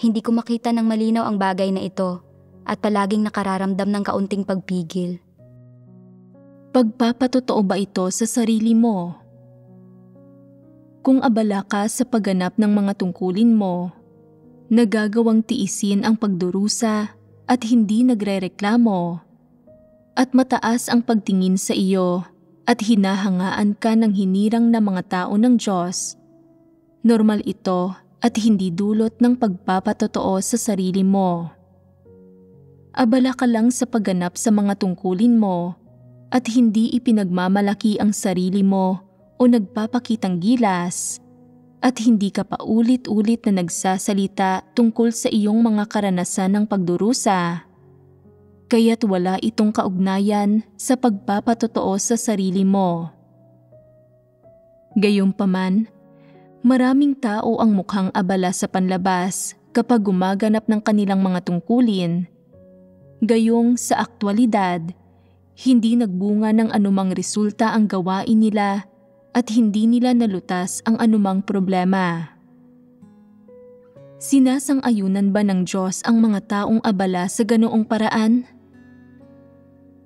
Hindi ko makita ng malinaw ang bagay na ito at palaging nakararamdam ng kaunting pagpigil. Pagpapatotoo ba ito sa sarili mo? Kung abala ka sa pagganap ng mga tungkulin mo, nagagawang tiisin ang pagdurusa at hindi nagrereklamo, at mataas ang pagtingin sa iyo at hinahangaan ka ng hinirang na mga tao ng Diyos, normal ito at hindi dulot ng pagpapatotoo sa sarili mo. Abala ka lang sa pagganap sa mga tungkulin mo at hindi ipinagmamalaki ang sarili mo o nagpapakitang gilas, at hindi ka paulit-ulit na nagsasalita tungkol sa iyong mga karanasan ng pagdurusa, kaya't wala itong kaugnayan sa pagpapatotoo sa sarili mo. Gayunpaman, maraming tao ang mukhang abala sa panlabas kapag gumaganap ng kanilang mga tungkulin. Gayong sa aktwalidad, hindi nagbunga ng anumang resulta ang gawain nila at hindi nila nalutas ang anumang problema. Sinasang-ayunan ba ng Diyos ang mga taong abala sa ganoong paraan?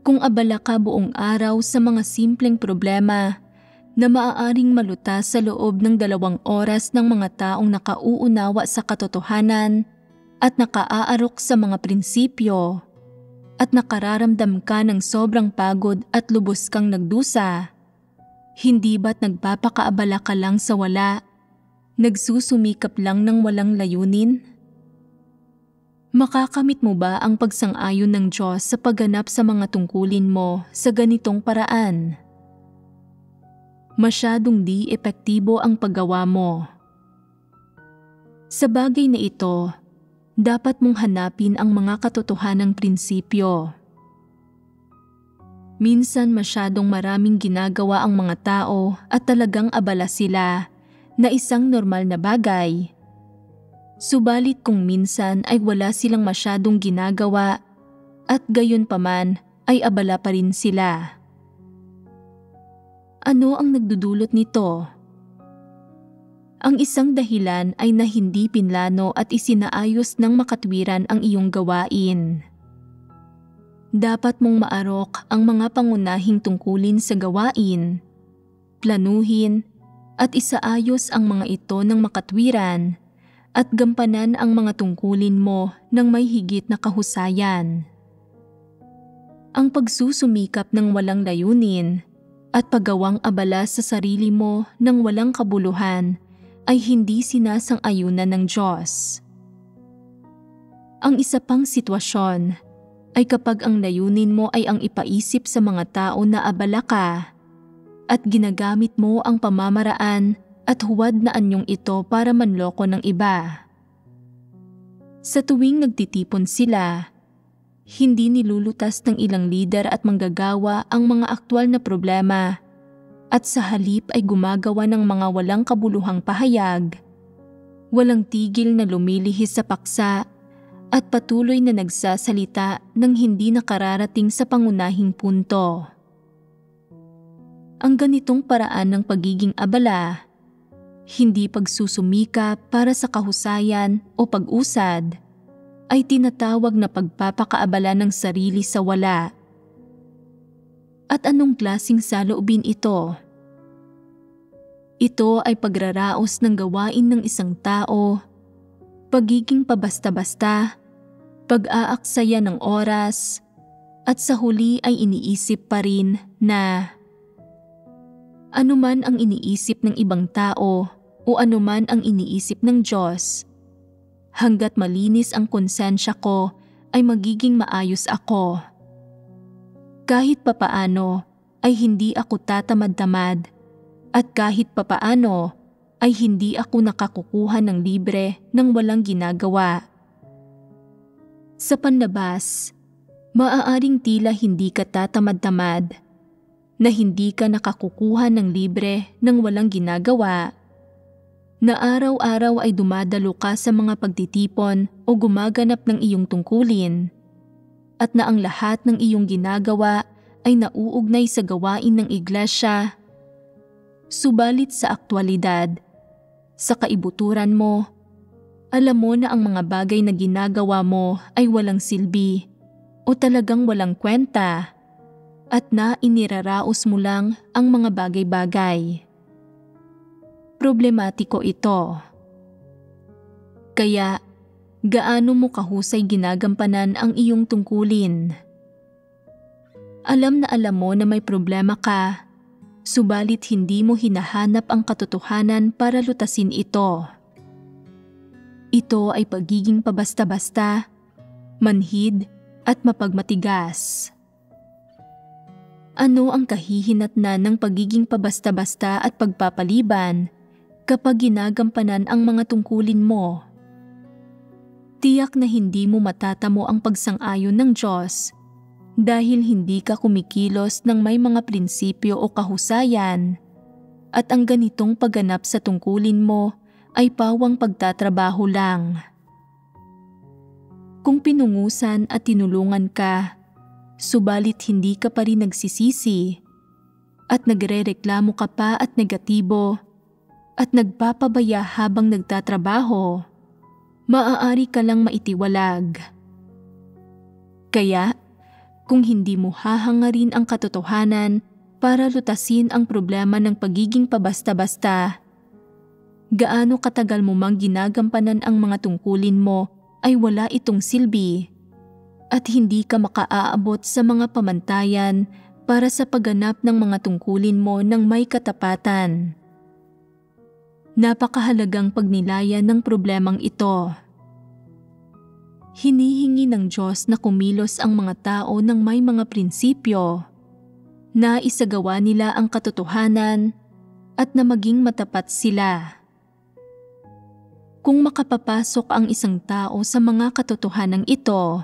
Kung abala ka buong araw sa mga simpleng problema na maaaring malutas sa loob ng 2 oras ng mga taong nakauunawa sa katotohanan at nakaaarok sa mga prinsipyo, at nakararamdam ka ng sobrang pagod at lubos kang nagdusa, hindi ba't nagpapakaabala ka lang sa wala, nagsusumikap lang ng walang layunin? Makakamit mo ba ang pagsang-ayon ng Diyos sa pagganap sa mga tungkulin mo sa ganitong paraan? Masyadong di epektibo ang paggawa mo. Sa bagay na ito, dapat mong hanapin ang mga katotohanang prinsipyo. Minsan masyadong maraming ginagawa ang mga tao at talagang abala sila na isang normal na bagay. Subalit kung minsan ay wala silang masyadong ginagawa at gayon paman ay abala pa rin sila. Ano ang nagdudulot nito? Ang isang dahilan ay na hindi pinlano at isinaayos ng makatwiran ang iyong gawain. Dapat mong maarok ang mga pangunahing tungkulin sa gawain, planuhin, at isaayos ang mga ito ng makatwiran at gampanan ang mga tungkulin mo ng may higit na kahusayan. Ang pagsusumikap ng walang layunin at paggawang abala sa sarili mo ng walang kabuluhan ay hindi sinasang-ayunan ng Diyos. Ang isa pang sitwasyon ay kapag ang layunin mo ay ang ipaisip sa mga tao na abala ka at ginagamit mo ang pamamaraan at huwad na anyong ito para manloko ng iba. Sa tuwing nagtitipon sila, hindi nilulutas ng ilang lider at manggagawa ang mga aktwal na problema at sa halip ay gumagawa ng mga walang kabuluhang pahayag, walang tigil na lumilihis sa paksa at patuloy na nagsasalita ng hindi nakararating sa pangunahing punto. Ang ganitong paraan ng pagiging abala, hindi pagsusumika para sa kahusayan o pag-usad, ay tinatawag na pagpapakaabala ng sarili sa wala. At anong klaseng saloobin ito? Ito ay pagraraos ng gawain ng isang tao, pagiging pabasta-basta, pag-aaksaya ng oras, at sa huli ay iniisip pa rin na anuman ang iniisip ng ibang tao o anuman ang iniisip ng Diyos, hanggat malinis ang konsensya ko ay magiging maayos ako. Kahit papaano ay hindi ako tatamad-tamad at kahit papaano ay hindi ako nakakukuha ng libre ng walang ginagawa. Sa panlabas, maaaring tila hindi ka tatamad-tamad, na hindi ka nakakukuha ng libre ng walang ginagawa, na araw-araw ay dumadalo ka sa mga pagtitipon o gumaganap ng iyong tungkulin, at na ang lahat ng iyong ginagawa ay nauugnay sa gawain ng iglesia. Subalit sa aktwalidad, sa kaibuturan mo, alam mo na ang mga bagay na ginagawa mo ay walang silbi o talagang walang kwenta, at na iniraraos mo lang ang mga bagay-bagay. Problematiko ito. Kaya, gaano mo kahusay ginagampanan ang iyong tungkulin? Alam mo na may problema ka, subalit hindi mo hinahanap ang katotohanan para lutasin ito. Ito ay pagiging pabasta-basta, manhid at mapagmatigas. Ano ang kahihinatnan ng pagiging pabasta-basta at pagpapaliban kapag ginagampanan ang mga tungkulin mo? Tiyak na hindi mo matatamo ang pagsang-ayon ng Diyos dahil hindi ka kumikilos ng may mga prinsipyo o kahusayan, at ang ganitong pagganap sa tungkulin mo ay pawang pagtatrabaho lang. Kung pinungusan at tinulungan ka, subalit hindi ka pa rin nagsisisi at nagrereklamo ka pa at negatibo at nagpapabaya habang nagtatrabaho, maaari ka lang maitiwalag. Kaya, kung hindi mo hahangarin ang katotohanan para lutasin ang problema ng pagiging pabasta-basta, gaano katagal mo mang ginagampanan ang mga tungkulin mo ay wala itong silbi, at hindi ka makaaabot sa mga pamantayan para sa pagganap ng mga tungkulin mo ng may katapatan. Napakahalagang pagnilayan ng problemang ito. Hinihingi ng Diyos na kumilos ang mga tao ng may mga prinsipyo, na isagawa nila ang katotohanan at na maging matapat sila. Kung makapapasok ang isang tao sa mga katotohanan ito,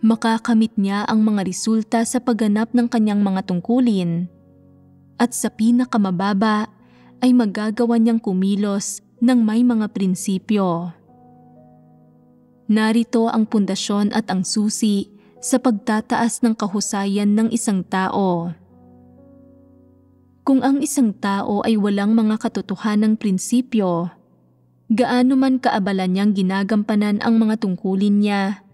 makakamit niya ang mga resulta sa pagganap ng kanyang mga tungkulin, at sa pinakamababa ay magagawa niyang kumilos ng may mga prinsipyo. Narito ang pundasyon at ang susi sa pagtataas ng kahusayan ng isang tao. Kung ang isang tao ay walang mga katotohanang prinsipyo, gaano man kaabala niyang ginagampanan ang mga tungkulin niya,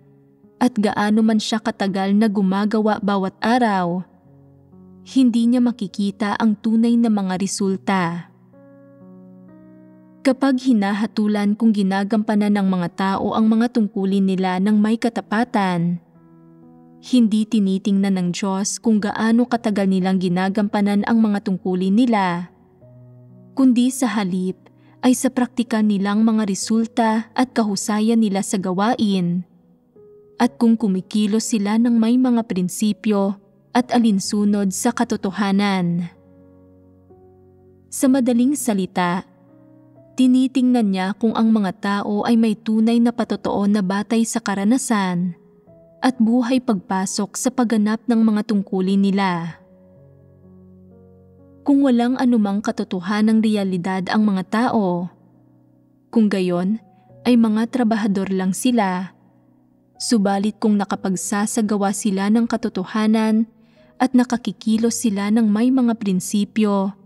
at gaano man siya katagal na gumagawa bawat araw, hindi niya makikita ang tunay na mga resulta. Kapag hinahatulan kung ginagampanan ng mga tao ang mga tungkulin nila ng may katapatan, hindi tinitingnan ng Diyos kung gaano katagal nilang ginagampanan ang mga tungkulin nila, kundi sa halip ay sa praktikal nilang mga resulta at kahusayan nila sa gawain, at kung kumikilos sila ng may mga prinsipyo at alinsunod sa katotohanan. Sa madaling salita, tinitingnan niya kung ang mga tao ay may tunay na patotoo na batay sa karanasan at buhay pagpasok sa pagganap ng mga tungkulin nila. Kung walang anumang katotohanang realidad ang mga tao, kung gayon ay mga trabahador lang sila, subalit kung nakapagsasagawa sila ng katotohanan at nakakikilos sila ng may mga prinsipyo,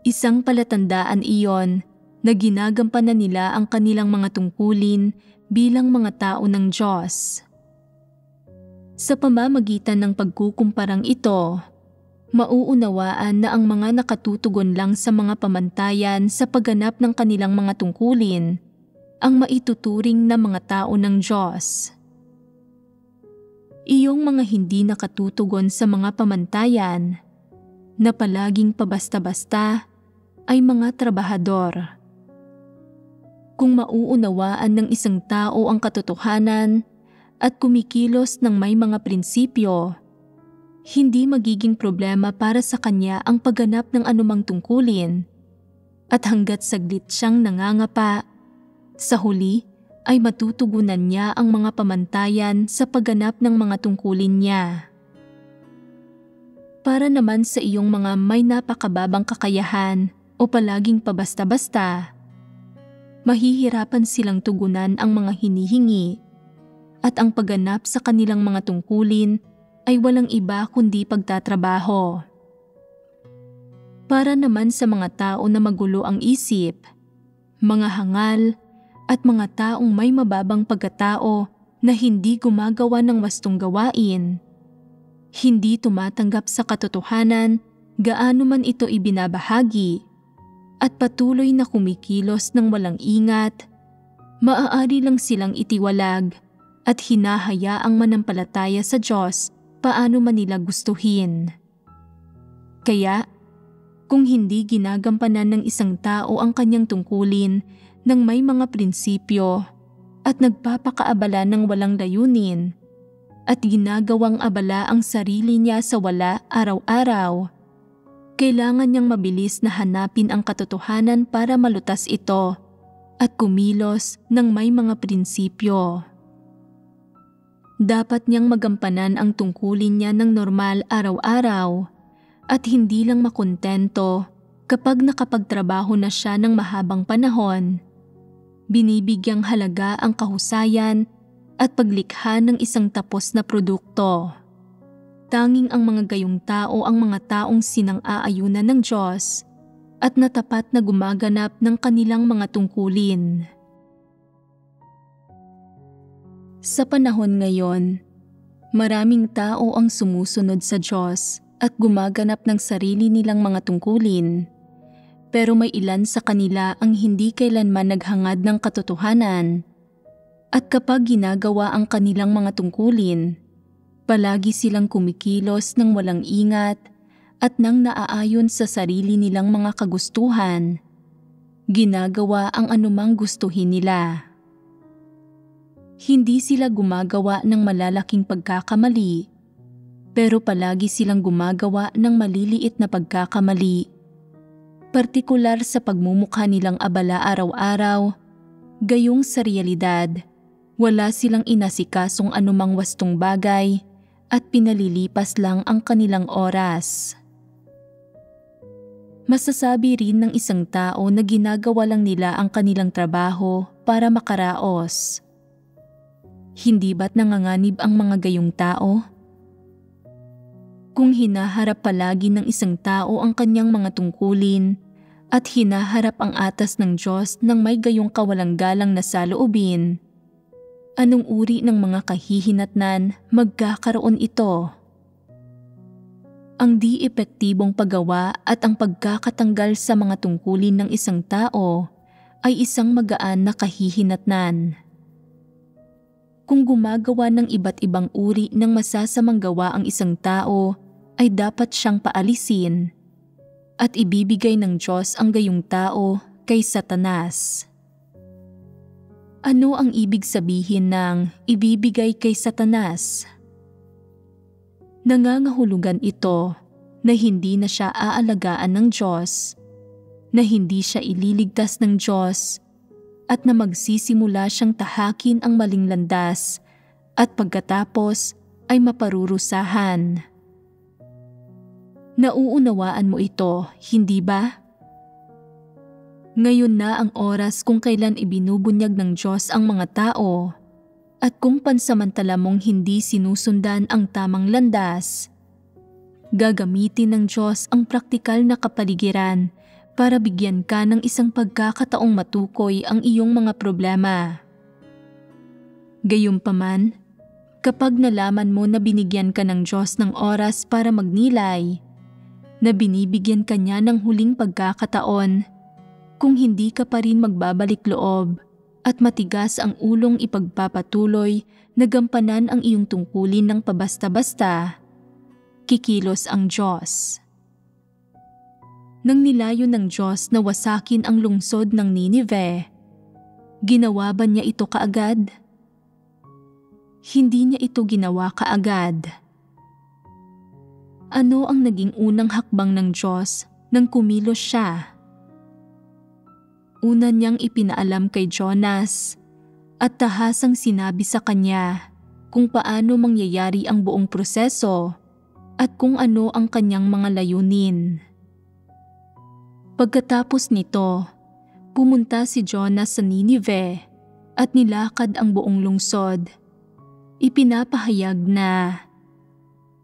isang palatandaan iyon na ginagampanan nila ang kanilang mga tungkulin bilang mga tao ng Diyos. Sa pamamagitan ng pagkukumparang ito, mauunawaan na ang mga nakatutugon lang sa mga pamantayan sa pagganap ng kanilang mga tungkulin ang maituturing na mga tao ng Diyos. Iyong mga hindi nakatutugon sa mga pamantayan na palaging pabasta-basta ay mga trabahador. Kung mauunawaan ng isang tao ang katotohanan at kumikilos ng may mga prinsipyo, hindi magiging problema para sa kanya ang pagganap ng anumang tungkulin, at hanggat saglit siyang nangangapa, sa huli ay matutugunan niya ang mga pamantayan sa pagganap ng mga tungkulin niya. Para naman sa iyong mga may napakababang kakayahan o palaging pabasta-basta, mahihirapan silang tugunan ang mga hinihingi, at ang pagganap sa kanilang mga tungkulin ay walang iba kundi pagtatrabaho. Para naman sa mga tao na magulo ang isip, mga hangal, at mga taong may mababang pagkatao na hindi gumagawa ng wastong gawain, hindi tumatanggap sa katotohanan gaano man ito ibinabahagi, at patuloy na kumikilos ng walang ingat, maaari lang silang itiwalag at hinahayaang manampalataya sa Diyos paano man nila gustuhin. Kaya, kung hindi ginagampanan ng isang tao ang kanyang tungkulin ng may mga prinsipyo at nagpapakaabala ng walang layunin at ginagawang abala ang sarili niya sa wala araw-araw, kailangan niyang mabilis na hanapin ang katotohanan para malutas ito at kumilos ng may mga prinsipyo. Dapat niyang magampanan ang tungkulin niya ng normal araw-araw at hindi lang makontento kapag nakapagtrabaho na siya ng mahabang panahon. Binibigyang halaga ang kahusayan at paglikha ng isang tapos na produkto. Tanging ang mga gayong tao ang mga taong sinang-aayunan ng Diyos at natapat na gumaganap ng kanilang mga tungkulin. Sa panahon ngayon, maraming tao ang sumusunod sa Diyos at gumaganap ng sarili nilang mga tungkulin, pero may ilan sa kanila ang hindi kailanman naghangad ng katotohanan, at kapag ginagawa ang kanilang mga tungkulin, palagi silang kumikilos ng walang ingat at nang naaayon sa sarili nilang mga kagustuhan, ginagawa ang anumang gustuhin nila. Hindi sila gumagawa ng malalaking pagkakamali, pero palagi silang gumagawa ng maliliit na pagkakamali. Partikular sa pagmumukha nilang abala araw-araw, gayong sa realidad, wala silang inasikasong anumang wastong bagay at pinalilipas lang ang kanilang oras. Masasabi rin ng isang tao na ginagawa lang nila ang kanilang trabaho para makaraos. Hindi ba't nanganganib ang mga gayong tao? Kung hinaharap palagi ng isang tao ang kanyang mga tungkulin at hinaharap ang atas ng Diyos ng may gayong kawalang-galang na saloobin, anong uri ng mga kahihinatnan magkakaroon ito? Ang di-epektibong paggawa at ang pagkakatanggal sa mga tungkulin ng isang tao ay isang magaan na kahihinatnan. Kung gumagawa ng iba't ibang uri ng masasamang gawa ang isang tao, ay dapat siyang paalisin at ibibigay ng Diyos ang gayong tao kay Satanas. Ano ang ibig sabihin ng ibibigay kay Satanas? Nangangahulugan ito na hindi na siya aalagaan ng Diyos, na hindi siya ililigtas ng Diyos, at na magsisimula siyang tahakin ang maling landas at pagkatapos ay maparurusahan. Nauunawaan mo ito, hindi ba? Ngayon na ang oras kung kailan ibinubunyag ng Diyos ang mga tao, at kung pansamantala mong hindi sinusundan ang tamang landas, gagamitin ng Diyos ang praktikal na kapaligiran para bigyan ka ng isang pagkakataong matukoy ang iyong mga problema. Gayunpaman, kapag nalaman mo na binigyan ka ng Diyos ng oras para magnilay, na binibigyan ka niya ng huling pagkakataon, kung hindi ka pa rin magbabalik loob at matigas ang ulong ipagpapatuloy na gampanan ang iyong tungkulin ng pabasta-basta, kikilos ang Diyos. Nang nilayo ng Diyos na wasakin ang lungsod ng Ninive, ginawa ba niya ito kaagad? Hindi niya ito ginawa kaagad. Ano ang naging unang hakbang ng Diyos nang kumilos siya? Una niyang ipinaalam kay Jonas at tahasang sinabi sa kanya kung paano mangyayari ang buong proseso at kung ano ang kanyang mga layunin. Pagkatapos nito, pumunta si Jonas sa Ninive at nilakad ang buong lungsod. Ipinapahayag na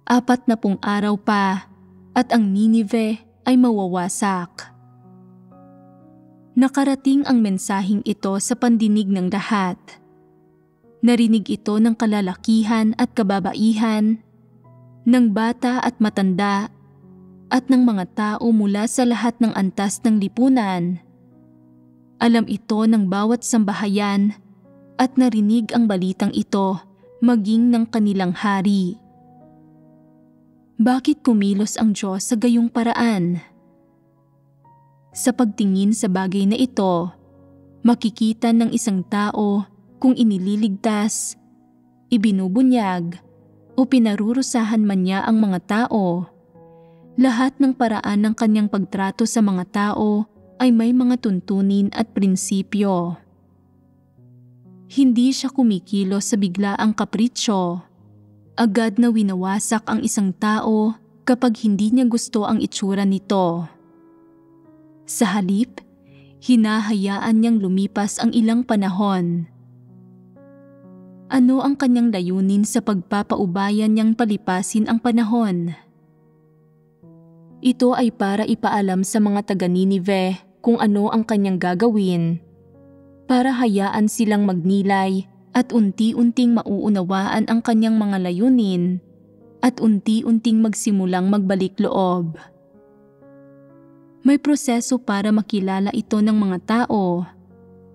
40 araw pa at ang Ninive ay mawawasak. Nakarating ang mensaheng ito sa pandinig ng lahat. Narinig ito ng kalalakihan at kababaihan, ng bata at matanda, at ng mga tao mula sa lahat ng antas ng lipunan. Alam ito ng bawat sambahayan at narinig ang balitang ito maging ng kanilang hari. Bakit kumilos ang Diyos sa gayong paraan? Sa pagtingin sa bagay na ito, makikita ng isang tao kung inililigtas, ibinubunyag, o pinarurusahan man niya ang mga tao. Lahat ng paraan ng kanyang pagtrato sa mga tao ay may mga tuntunin at prinsipyo. Hindi siya kumikilos sa biglaang kapritsyo. Agad na winawasak ang isang tao kapag hindi niya gusto ang itsura nito. Sa halip, hinahayaan niyang lumipas ang ilang panahon. Ano ang kanyang layunin sa pagpapaubayan niyang palipasin ang panahon? Ito ay para ipaalam sa mga taga-Ninive kung ano ang kanyang gagawin, para hayaan silang magnilay at unti-unting mauunawaan ang kanyang mga layunin at unti-unting magsimulang magbalik loob. May proseso para makilala ito ng mga tao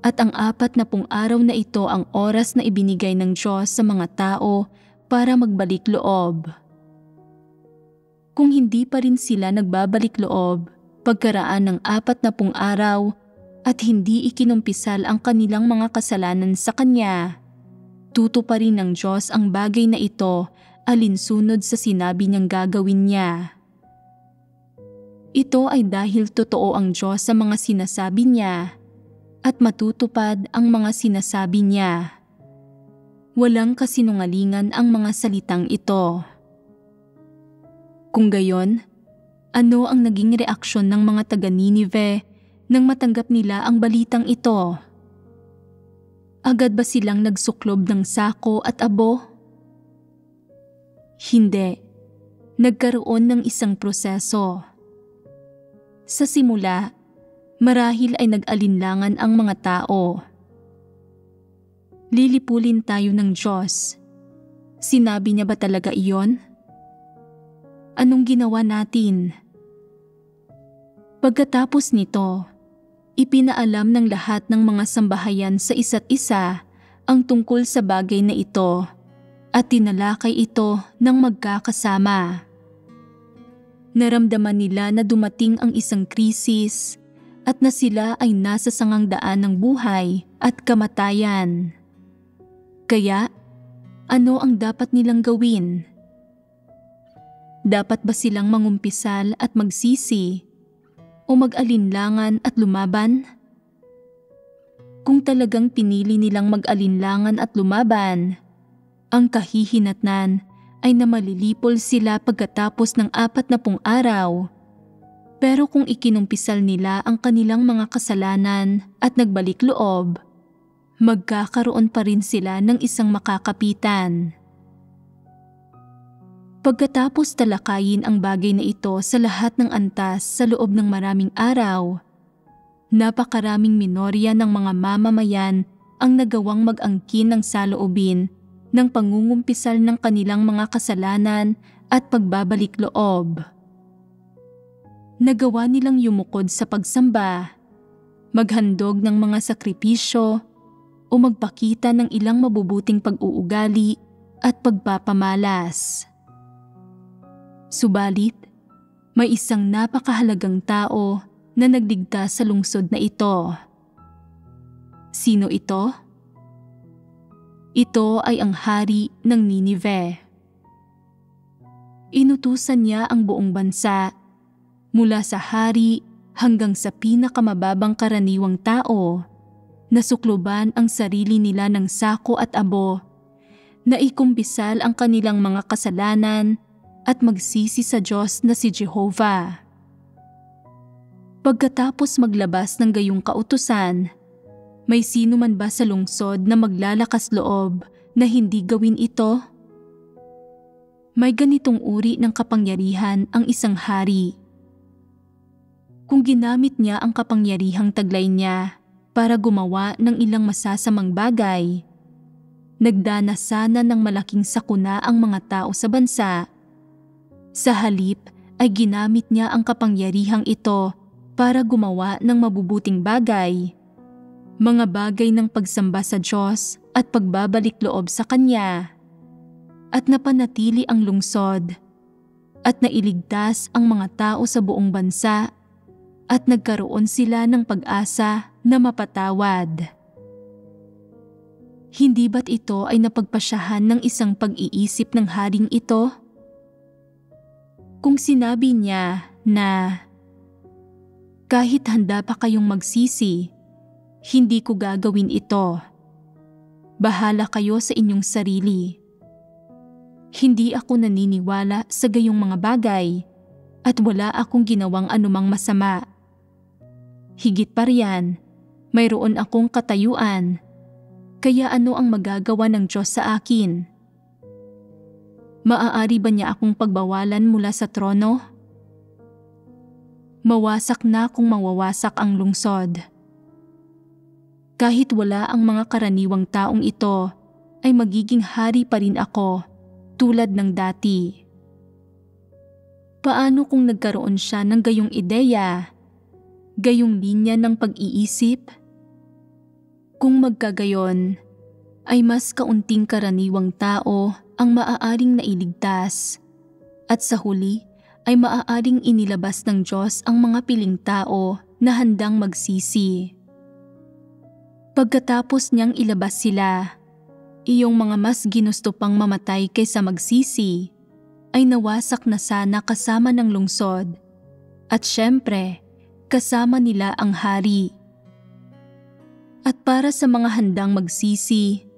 at ang 40 araw na ito ang oras na ibinigay ng Diyos sa mga tao para magbalik loob. Kung hindi pa rin sila nagbabalik loob pagkaraan ng 40 araw at hindi ikinumpisal ang kanilang mga kasalanan sa Kanya, tutuparin ng Diyos ang bagay na ito alinsunod sa sinabi niyang gagawin niya. Ito ay dahil totoo ang Diyos sa mga sinasabi niya at matutupad ang mga sinasabi niya. Walang kasinungalingan ang mga salitang ito. Kung gayon, ano ang naging reaksyon ng mga taga-Ninive nang matanggap nila ang balitang ito? Agad ba silang nagsuklob ng sako at abo? Hindi. Nagkaroon ng isang proseso. Sa simula, marahil ay nag-alinlangan ang mga tao. Lilipulin tayo ng Diyos. Sinabi niya ba talaga iyon? Anong ginawa natin? Pagkatapos nito, ipinaalam ng lahat ng mga sambahayan sa isa't isa ang tungkol sa bagay na ito at tinalakay ito ng magkakasama. Naramdaman nila na dumating ang isang krisis at na sila ay nasa sangangdaan ng buhay at kamatayan. Kaya, ano ang dapat nilang gawin? Dapat ba silang mangumpisal at magsisi o mag-alinlangan at lumaban? Kung talagang pinili nilang mag-alinlangan at lumaban, ang kahihinatnan ay na malilipol sila pagkatapos ng 40 araw. Pero kung ikinumpisal nila ang kanilang mga kasalanan at nagbalik loob, magkakaroon pa rin sila ng isang makakapitan. Pagkatapos talakayin ang bagay na ito sa lahat ng antas sa loob ng maraming araw, napakaraming minorya ng mga mamamayan ang nagawang mag-angkin ng saloobin ng pangungumpisal ng kanilang mga kasalanan at pagbabalik loob. Nagawa nilang yumukod sa pagsamba, maghandog ng mga sakripisyo o magpakita ng ilang mabubuting pag-uugali at pagpapamalas. Subalit, may isang napakahalagang tao na nagligtas sa lungsod na ito. Sino ito? Ito ay ang hari ng Ninive. Inutusan niya ang buong bansa, mula sa hari hanggang sa pinakamababang karaniwang tao, na sukluban ang sarili nila ng sako at abo, na ikumbisal ang kanilang mga kasalanan at magsisi sa Diyos na si Jehovah. Pagkatapos maglabas ng gayong kautusan, may sino man ba sa lungsod na maglalakas loob na hindi gawin ito? May ganitong uri ng kapangyarihan ang isang hari. Kung ginamit niya ang kapangyarihang taglay niya para gumawa ng ilang masasamang bagay, nagdanas sana ng malaking sakuna ang mga tao sa bansa. Sa halip ay ginamit niya ang kapangyarihang ito para gumawa ng mabubuting bagay, mga bagay ng pagsamba sa Diyos at pagbabalik loob sa Kanya, at napanatili ang lungsod, at nailigtas ang mga tao sa buong bansa, at nagkaroon sila ng pag-asa na mapatawad. Hindi ba't ito ay napagpasyahan ng isang pag-iisip ng haring ito? Kung sinabi niya na, kahit handa pa kayong magsisi, hindi ko gagawin ito. Bahala kayo sa inyong sarili. Hindi ako naniniwala sa gayong mga bagay at wala akong ginawang anumang masama. Higit pa riyan, mayroon akong katayuan. Kaya ano ang magagawa ng Diyos sa akin? Maaari ba niya akong pagbawalan mula sa trono? Mawasak na kung mawawasak ang lungsod. Kahit wala ang mga karaniwang taong ito, ay magiging hari pa rin ako, tulad ng dati. Paano kung nagkaroon siya ng gayong ideya, gayong linya ng pag-iisip? Kung magkagayon, ay mas kaunting karaniwang tao ang maaaring nailigtas, at sa huli ay maaaring inilabas ng Diyos ang mga piling tao na handang magsisi. Pagkatapos niyang ilabas sila, iyong mga mas ginusto pang mamatay kaysa magsisi ay nawasak na sana kasama ng lungsod, at syempre kasama nila ang hari. At para sa mga handang magsisi,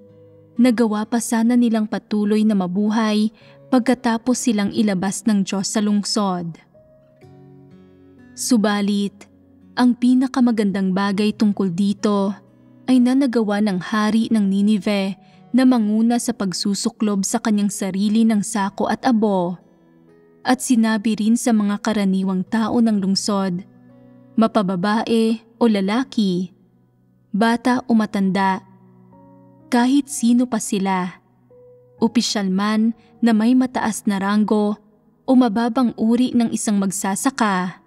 nagawa pa sana nilang patuloy na mabuhay pagkatapos silang ilabas ng Diyos sa lungsod. Subalit, ang pinakamagandang bagay tungkol dito ay nagawa ng hari ng Ninive na manguna sa pagsusuklob sa kanyang sarili ng sako at abo, at sinabi rin sa mga karaniwang tao ng lungsod, mapababae o lalaki, bata o matanda, kahit sino pa sila, opisyal man na may mataas na ranggo o mababang uri ng isang magsasaka,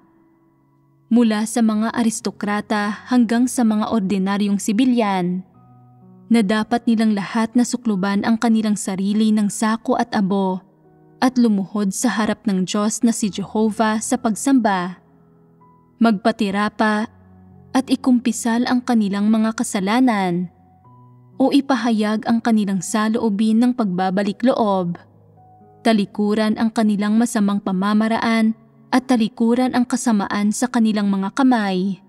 mula sa mga aristokrata hanggang sa mga ordinaryong sibilyan, na dapat nilang lahat na sukluban ang kanilang sarili ng sako at abo at lumuhod sa harap ng Diyos na si Jehovah sa pagsamba, magpatira pa at ikumpisal ang kanilang mga kasalanan o ipahayag ang kanilang saloobin ng pagbabalik loob, talikuran ang kanilang masamang pamamaraan at talikuran ang kasamaan sa kanilang mga kamay,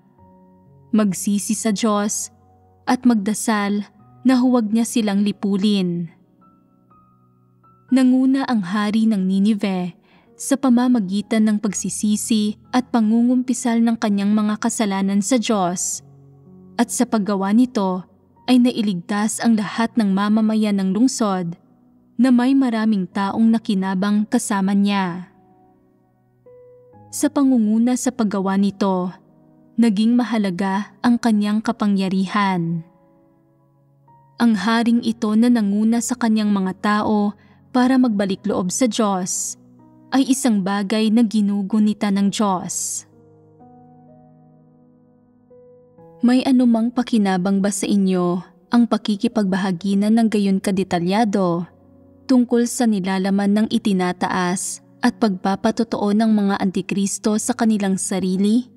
magsisi sa Diyos at magdasal na huwag niya silang lipulin. Nanguna ang hari ng Ninive sa pamamagitan ng pagsisisi at pangungumpisal ng kanyang mga kasalanan sa Diyos, at sa paggawa nito ay nailigtas ang lahat ng mamamayan ng lungsod na may maraming taong nakinabang kasama niya. Sa pangunguna sa paggawa nito, naging mahalaga ang kanyang kapangyarihan. Ang haring ito na nanguna sa kanyang mga tao para magbalik loob sa Diyos ay isang bagay na ginugunita ng Diyos. May anumang pakinabang ba sa inyo ang pakikipagbahaginan ng gayon kadetalyado tungkol sa nilalaman ng itinataas at pagpapatotoo ng mga antikristo sa kanilang sarili?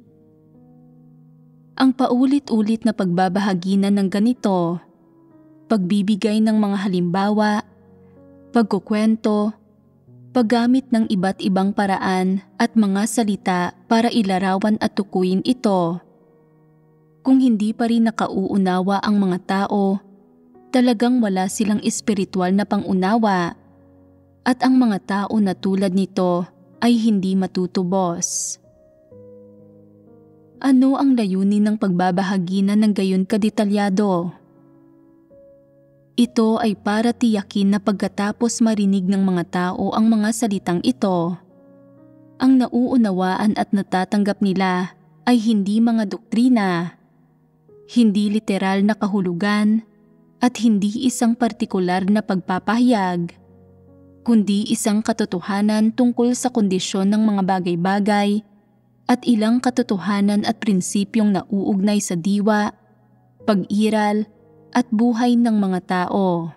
Ang paulit-ulit na pagbabahaginan ng ganito, pagbibigay ng mga halimbawa, pagkukwento, paggamit ng iba't ibang paraan at mga salita para ilarawan at tukuyin ito. Kung hindi pa rin nakauunawa ang mga tao, talagang wala silang espiritual na pangunawa, at ang mga tao na tulad nito ay hindi matutubos. Ano ang layunin ng pagbabahaginan ng gayon kadetalyado? Ito ay para tiyakin na pagkatapos marinig ng mga tao ang mga salitang ito, ang nauunawaan at natatanggap nila ay hindi mga doktrina, hindi literal na kahulugan, at hindi isang partikular na pagpapahayag, kundi isang katotohanan tungkol sa kondisyon ng mga bagay-bagay at ilang katotohanan at prinsipyong nauugnay sa diwa, pag-iral, at buhay ng mga tao.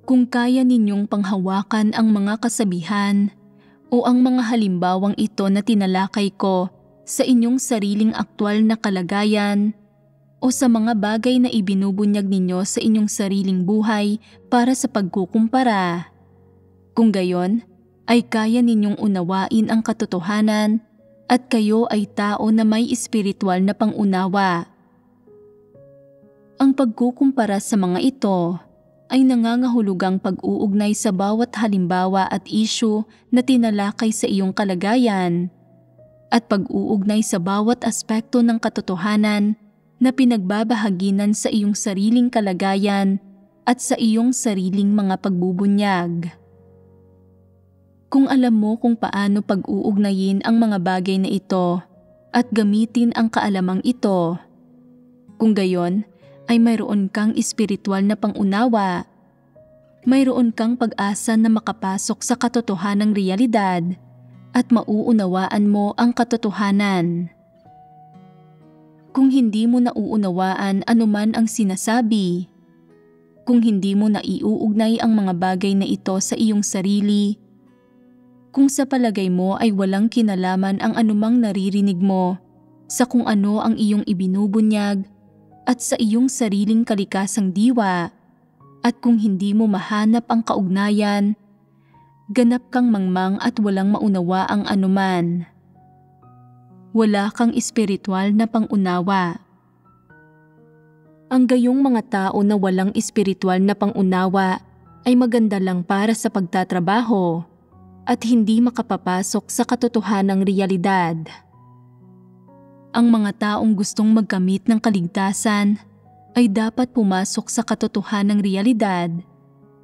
Kung kaya ninyong panghawakan ang mga kasabihan o ang mga halimbawang ito na tinalakay ko sa inyong sariling aktwal na kalagayan o sa mga bagay na ibinubunyag ninyo sa inyong sariling buhay para sa pagkukumpara, kung gayon ay kaya ninyong unawain ang katotohanan at kayo ay tao na may espiritual na pangunawa. Ang pagkukumpara sa mga ito ay nangangahulugang pag-uugnay sa bawat halimbawa at issue na tinalakay sa iyong kalagayan at pag-uugnay sa bawat aspekto ng katotohanan na pinagbabahaginan sa iyong sariling kalagayan at sa iyong sariling mga pagbubunyag. Kung alam mo kung paano pag-uugnayin ang mga bagay na ito at gamitin ang kaalamang ito, kung gayon, ay mayroon kang espiritual na pangunawa, mayroon kang pag-asa na makapasok sa katotohanang realidad at mauunawaan mo ang katotohanan. Kung hindi mo nauunawaan anuman ang sinasabi, kung hindi mo naiuugnay ang mga bagay na ito sa iyong sarili, kung sa palagay mo ay walang kinalaman ang anumang naririnig mo sa kung ano ang iyong ibinubunyag at sa iyong sariling kalikasang diwa, at kung hindi mo mahanap ang kaugnayan, ganap kang mangmang at walang maunawa ang anuman. Wala kang espiritual na pangunawa. Ang gayong mga tao na walang espiritual na pangunawa ay maganda lang para sa pagtatrabaho at hindi makapapasok sa katotohanang realidad. Ang mga taong gustong magkamit ng kaligtasan ay dapat pumasok sa katotohanang realidad,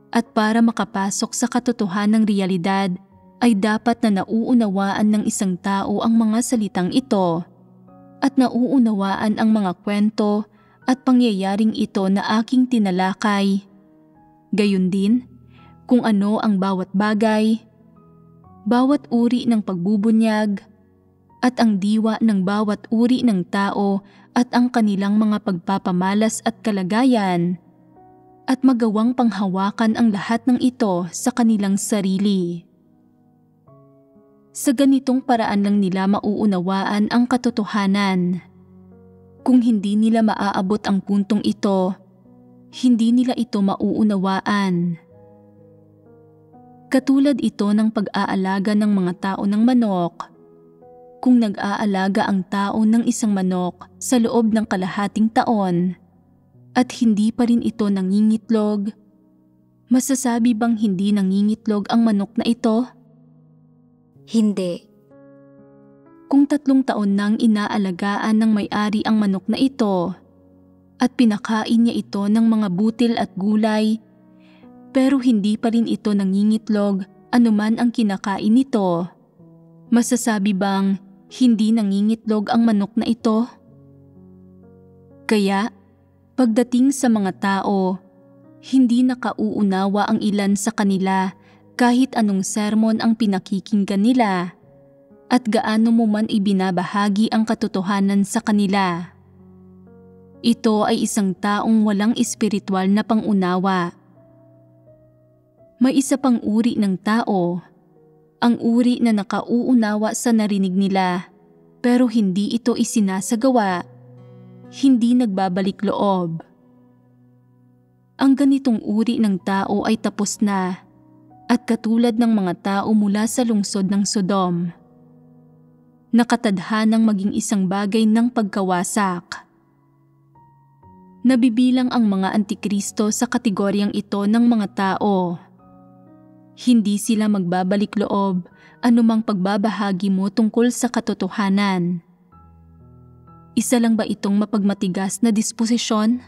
at para makapasok sa katotohanang realidad ay dapat na nauunawaan ng isang tao ang mga salitang ito at nauunawaan ang mga kwento at pangyayaring ito na aking tinalakay. Gayon din kung ano ang bawat bagay, bawat uri ng pagbubunyag, at ang diwa ng bawat uri ng tao at ang kanilang mga pagpapamalas at kalagayan, at magawang panghawakan ang lahat ng ito sa kanilang sarili. Sa ganitong paraan lang nila mauunawaan ang katotohanan. Kung hindi nila maaabot ang puntong ito, hindi nila ito mauunawaan. Katulad ito ng pag-aalaga ng mga tao ng manok. Kung nag-aalaga ang tao ng isang manok sa loob ng kalahating taon at hindi pa rin ito nangingitlog, masasabi bang hindi nangingitlog ang manok na ito? Hindi. Kung 3 taon nang inaalagaan ng may-ari ang manok na ito at pinakain niya ito ng mga butil at gulay, pero hindi pa rin ito nangingitlog anuman ang kinakain nito, masasabi bang hindi nangingitlog ang manok na ito? Kaya, pagdating sa mga tao, hindi nakauunawa ang ilan sa kanila kahit anong sermon ang pinakikinggan nila at gaano mo man ibinabahagi ang katotohanan sa kanila. Ito ay isang taong walang espiritual na pangunawa. May isa pang uri ng tao, ang uri na nakauunawa sa narinig nila pero hindi ito isinasagawa, hindi nagbabalik loob. Ang ganitong uri ng tao ay tapos na at katulad ng mga tao mula sa lungsod ng Sodom. Nakatadhanang maging isang bagay ng pagkawasak. Nabibilang ang mga antikristo sa kategoryang ito ng mga tao. Hindi sila magbabalik loob anumang pagbabahagi mo tungkol sa katotohanan. Isa lang ba itong mapagmatigas na disposisyon?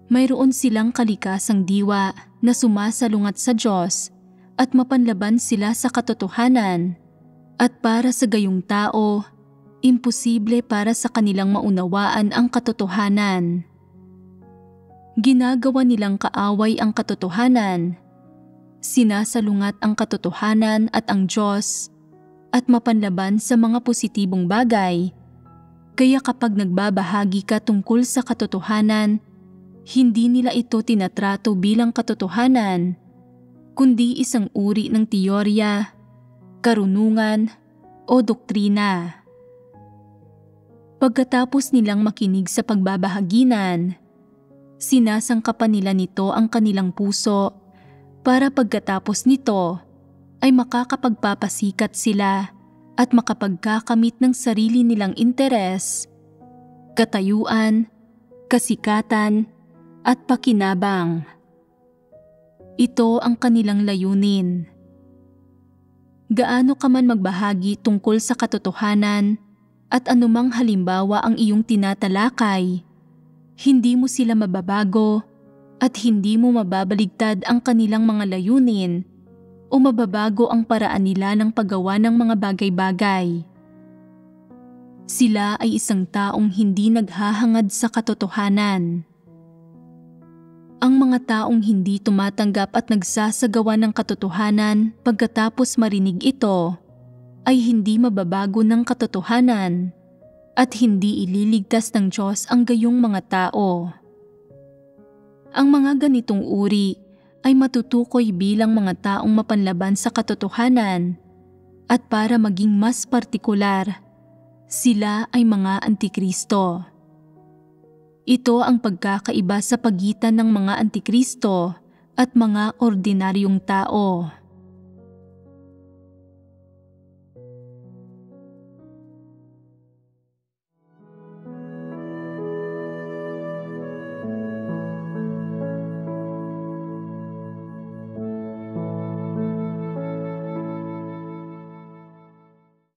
Mayroon silang kalikasang diwa na sumasalungat sa Diyos at mapanlaban sila sa katotohanan. At para sa gayong tao, imposible para sa kanilang maunawaan ang katotohanan. Ginagawa nilang kaaway ang katotohanan. Sinasalungat ang katotohanan at ang Diyos at mapanlaban sa mga positibong bagay. Kaya kapag nagbabahagi ka tungkol sa katotohanan, hindi nila ito tinatrato bilang katotohanan, kundi isang uri ng teorya, karunungan o doktrina. Pagkatapos nilang makinig sa pagbabahaginan, sinasangkapan nila nito ang kanilang puso para pagkatapos nito ay makakapagpapasikat sila at makapagkakamit ng sarili nilang interes, katayuan, kasikatan at pakinabang. Ito ang kanilang layunin. Gaano ka man magbahagi tungkol sa katotohanan at anumang halimbawa ang iyong tinatalakay, hindi mo sila mababago at hindi mo mababaligtad ang kanilang mga layunin o mababago ang paraan nila ng paggawa ng mga bagay-bagay. Sila ay isang taong hindi naghahangad sa katotohanan. Ang mga taong hindi tumatanggap at nagsasagawa ng katotohanan pagkatapos marinig ito ay hindi mababago ng katotohanan at hindi ililigtas ng Diyos ang gayong mga tao. Ang mga ganitong uri ay matutukoy bilang mga taong mapanlaban sa katotohanan at para maging mas partikular, sila ay mga antikristo. Ito ang pagkakaiba sa pagitan ng mga antikristo at mga ordinaryong tao.